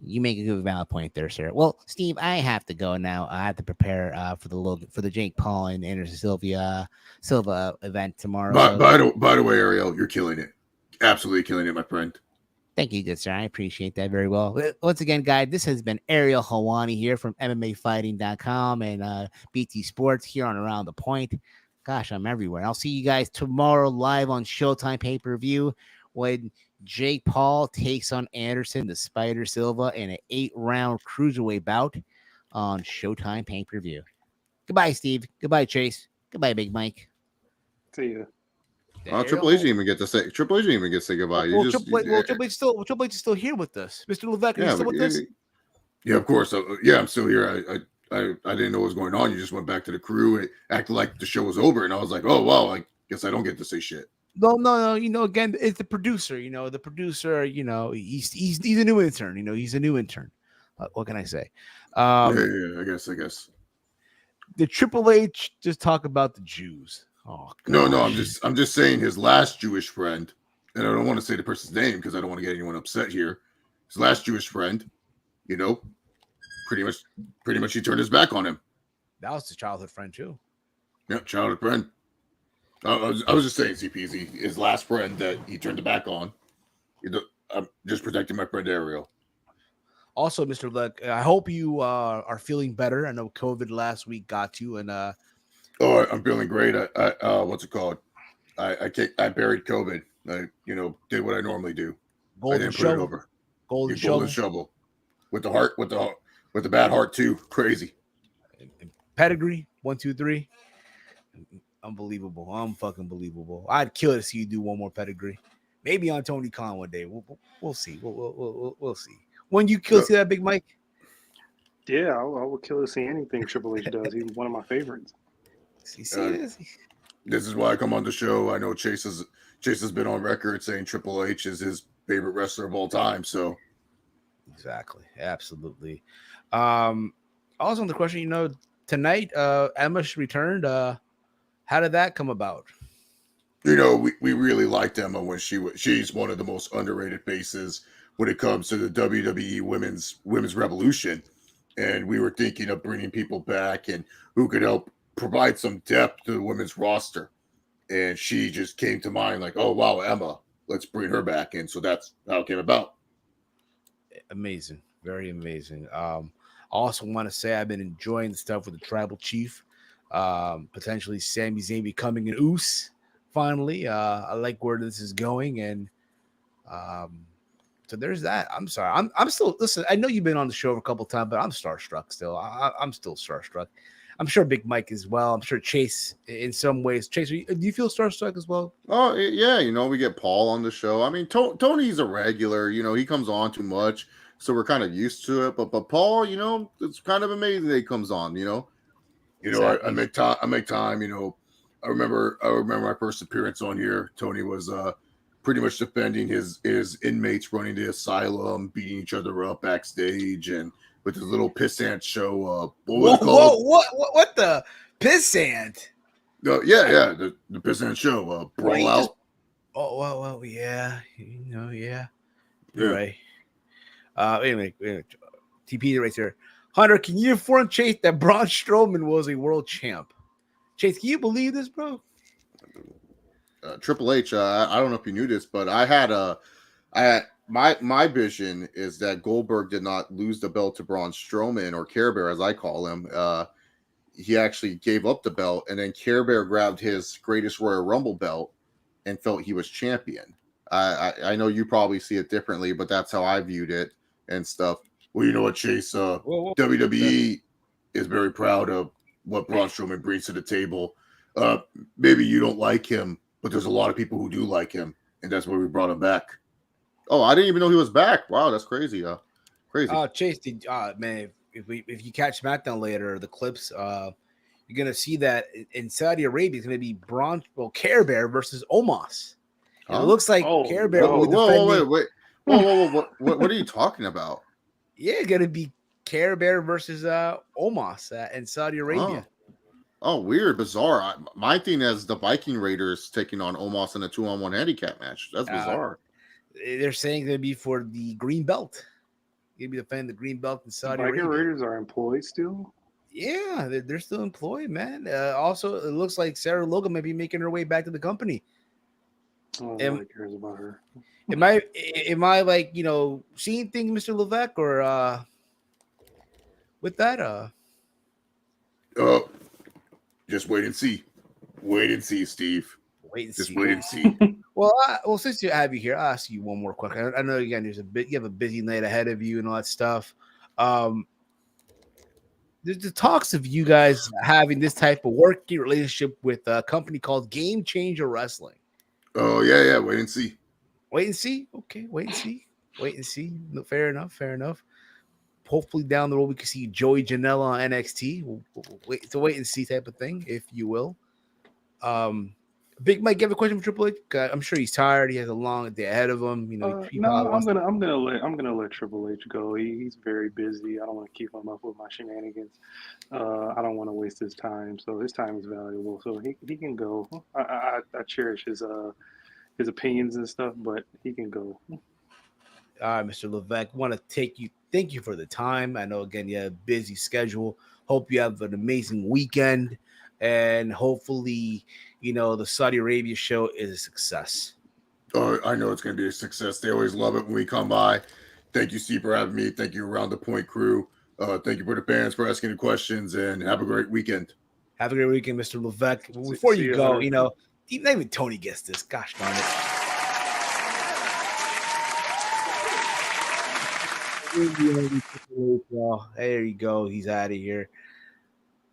You make a good valid point there, sir. Well, Steve, I have to go now. I have to prepare for the Jake Paul and Anderson Silva event tomorrow. By the way, Ariel, you're killing it. Absolutely killing it, my friend. Thank you, good sir. I appreciate that very well. Once again, guys, this has been Ariel Helwani here from MMAfighting.com and BT Sports here on Around the Point. Gosh, I'm everywhere. I'll see you guys tomorrow live on Showtime pay-per-view when Jake Paul takes on Anderson the Spider Silva in an 8-round cruiserweight bout on Showtime pay-per-view. Goodbye, Steve. Goodbye, Chase. Goodbye, Big Mike. See you. Triple H didn't even get to say. Triple H didn't even get to say goodbye. Triple H is still here with us. Mr. Levesque, are you still with us? Yeah, of course. I'm still here. I didn't know what was going on. You just went back to the crew. It acted like the show was over, and I was like, oh wow, I guess I don't get to say shit. No. Again, it's the producer. The producer. He's a new intern. He's a new intern. What can I say? Yeah, I guess. Did Triple H just talk about the Jews? Oh, no. I'm just saying his last Jewish friend, and I don't want to say the person's name because I don't want to get anyone upset here. His last Jewish friend, pretty much he turned his back on him. That was his childhood friend too. Yeah, childhood friend. I was just saying, CPZ, his last friend that he turned the back on. I'm just protecting my friend Ariel. Also, Mr. Luck, I hope you are feeling better. I know COVID last week got you, and Oh, I'm feeling great. I what's it called? I buried COVID. I did what I normally do. I golden didn't put it shovel, over. golden You golden shovel, shovel with the heart, with the bad heart too. Crazy. pedigree, 1, 2, 3. Unbelievable, fucking believable. I'd kill to see you do one more pedigree. Maybe on Tony Khan one day. We'll see. We'll see. When you kill, see that Big Mike? Yeah, I would kill to see anything Triple H does. He's one of my favorites. See this? This is why I come on the show. I know Chase has been on record saying Triple H is his favorite wrestler of all time. So exactly, absolutely. Also, on the question, tonight, Emma returned. How did that come about? we really liked Emma when she's one of the most underrated faces when it comes to the WWE women's revolution. And we were thinking of bringing people back and who could help provide some depth to the women's roster. And she just came to mind like, oh, wow, Emma, let's bring her back in. So that's how it came about. Amazing. Very amazing. I also want to say I've been enjoying the stuff with the Tribal Chief. Potentially Sami Zayn becoming an Oos finally. I like where this is going. And so there's that. I'm sorry. I'm still, listen, I know you've been on the show a couple of times, but I'm starstruck still. I'm still starstruck. I'm sure Big Mike as well. I'm sure Chase in some ways. Chase, do you feel starstruck as well? Oh yeah, we get Paul on the show. I mean, Tony's a regular. He comes on too much, so we're kind of used to it. But Paul, it's kind of amazing that he comes on. Exactly. I make time. I remember my first appearance on here. Tony was pretty much defending his inmates running the asylum, beating each other up backstage, and with his little pissant show. What was it called? What the pissant? Yeah, the pissant show. Brawl Out. Well, yeah, yeah. Yeah. You're right. Anyway, TP right there. Hunter, can you inform Chase that Braun Strowman was a world champ? Chase, can you believe this, bro? Triple H. I don't know if you knew this, but my vision is that Goldberg did not lose the belt to Braun Strowman, or Care Bear as I call him. He actually gave up the belt, and then Care Bear grabbed his Greatest Royal Rumble belt and felt he was champion. I know you probably see it differently, but that's how I viewed it and stuff. Well, you know what, Chase? WWE is very proud of what Braun Strowman brings to the table. Maybe you don't like him, but there's a lot of people who do like him, and that's why we brought him back. Oh, I didn't even know he was back. Wow, that's crazy. Crazy. Chase, man, if you catch SmackDown later, the clips, you're gonna see that in Saudi Arabia, it's gonna be Care Bear versus Omos. It looks like Care Bear. Wait. Whoa. What are you talking about? Yeah, it's gonna be Care Bear versus Omos in Saudi Arabia. Oh, weird, bizarre. My thing is the Viking Raiders taking on Omos in a 2-on-1 handicap match. That's bizarre. They're saying it's gonna be for the green belt. You'll be defending the green belt in Saudi Arabia. Viking Raiders are employed still? Yeah, they're still employed, man. Also, it looks like Sarah Logan may be making her way back to the company. Oh, nobody cares about her. Am I like, seeing things, Mr. Levesque, or with that? Just wait and see. Wait and see, Steve. Wait and see. Well, since you have you here, I'll ask you one more question. I know again, you have a busy night ahead of you and all that stuff. There's the talks of you guys having this type of working relationship with a company called Game Changer Wrestling. Oh yeah. Wait and see. Wait and see. Okay, wait and see. No, fair enough. Hopefully down the road we can see Joey Janela on NXT. We'll wait and see type of thing, if you will. Big Mike, you have a question for Triple H? I'm sure he's tired. He has a long day ahead of him. I'm gonna let Triple H go. He's very busy. I don't want to keep him up with my shenanigans. I don't want to waste his time. So his time is valuable. So he can go. I cherish his opinions and stuff, but he can go. All right, Mr. Levesque, want to thank you for the time. I know, again, you have a busy schedule. Hope you have an amazing weekend, and hopefully, the Saudi Arabia show is a success. I know it's going to be a success. They always love it when we come by. Thank you, Steve, for having me. Thank you, Around the Point crew. Thank you for the fans for asking the questions, and have a great weekend. Have a great weekend, Mr. Levesque. Before you go, later. you know, not even Tony gets this. Gosh darn it. There you go. He's out of here.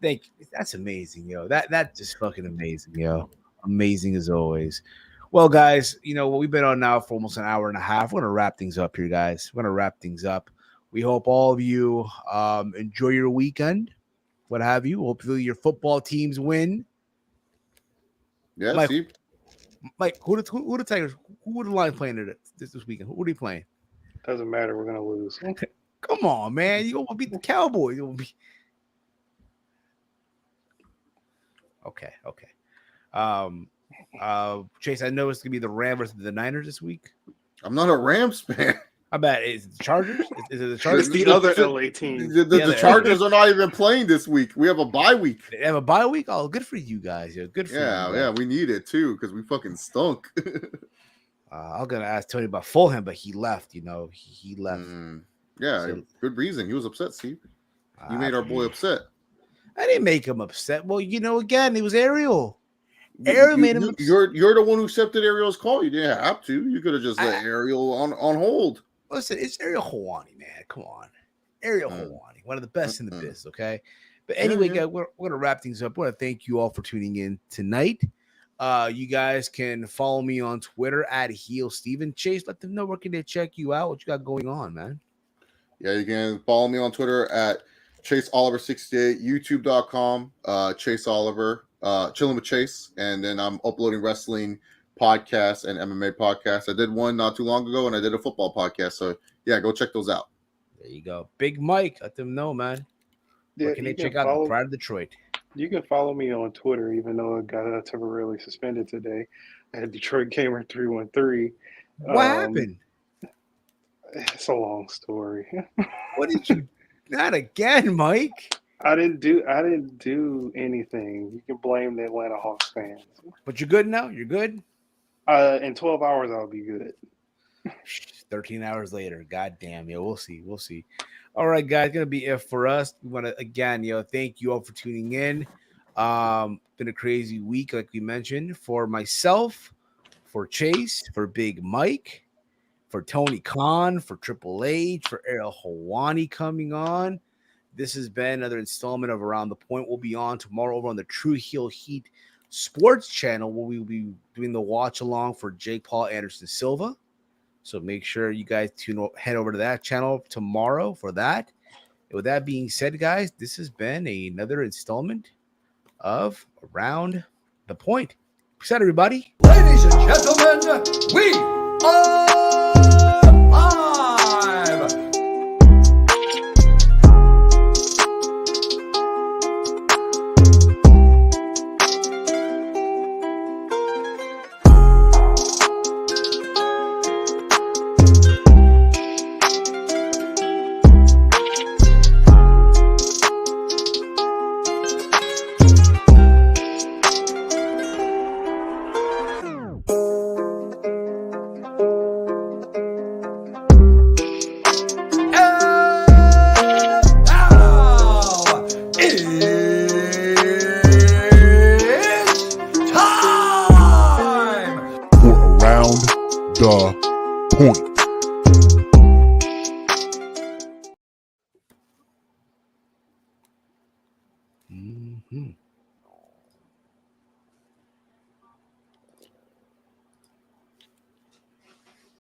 Thank you. That's amazing, yo. That's just fucking amazing, yo. Amazing as always. Well, guys, you know, we've been on now for almost an hour and a half. We're gonna wrap things up here, guys. We're gonna wrap things up. We hope all of you enjoy your weekend, what have you. Hopefully your football teams win. Yeah, Mike, Steve. Mike, who the Tigers? Who the Lions playing this weekend? Who are they playing? Doesn't matter. We're gonna lose. Come on, man. You want to beat the Cowboys? Okay. Chase, I know it's gonna be the Rams versus the Niners this week. I'm not a Rams fan. I bet is it the Chargers? Is it the Chargers? It's the other LA team. The Chargers are not even playing this week. We have a bye week. They have a bye week. Oh, good for you guys. Yeah, good for you. Yeah, we need it too because we fucking stunk. I was gonna ask Tony about Fulham, but he left. You know, he left. Yeah, So- good reason. He was upset, Steve. You made our boy upset. I didn't make him upset. Well, you know, again, it was Ariel. Ariel made him upset. You're the one who accepted Ariel's call. You didn't have to. You could have just let Ariel on hold. Listen, it's Ariel Hawani, man. Come on. Ariel Hawani, one of the best in the biz, okay? But anyway, guys, we're going to wrap things up. I want to thank you all for tuning in tonight. You guys can follow me on Twitter at HeelSteven. Chase, let them know where can they check you out, what you got going on, man. Yeah, you can follow me on Twitter at ChaseOliver68, YouTube.com, Chase Oliver, chilling with Chase. And then I'm uploading wrestling podcasts and MMA podcasts. I did one not too long ago, and I did a football podcast. So yeah, go check those out. There you go. Big Mike, let them know, man. Yeah, Where can they check out Pride of Detroit? You can follow me on Twitter, even though it got temporarily suspended today. At Detroit Gamer 313. What happened? It's a long story. What did you? Not again, Mike. I didn't do anything. You can blame the Atlanta Hawks fans. But you're good now. You're good. In 12 hours, I'll be good. 13 hours later. God damn. Yeah, we'll see. We'll see. All right, guys. Gonna be it for us. We want to again, thank you all for tuning in. Been a crazy week, like we mentioned, for myself, for Chase, for Big Mike, for Tony Khan, for Triple H, for Ariel Hawani coming on. This has been another installment of Around the Point. We'll be on tomorrow over on the True Heel Heat Sports channel, where we will be doing the watch along for Jake Paul Anderson Silva. So make sure you guys head over to that channel tomorrow for that. And with that being said, guys, this has been another installment of Around the Point. Peace out, everybody. Ladies and gentlemen, we are live. Mm-hmm.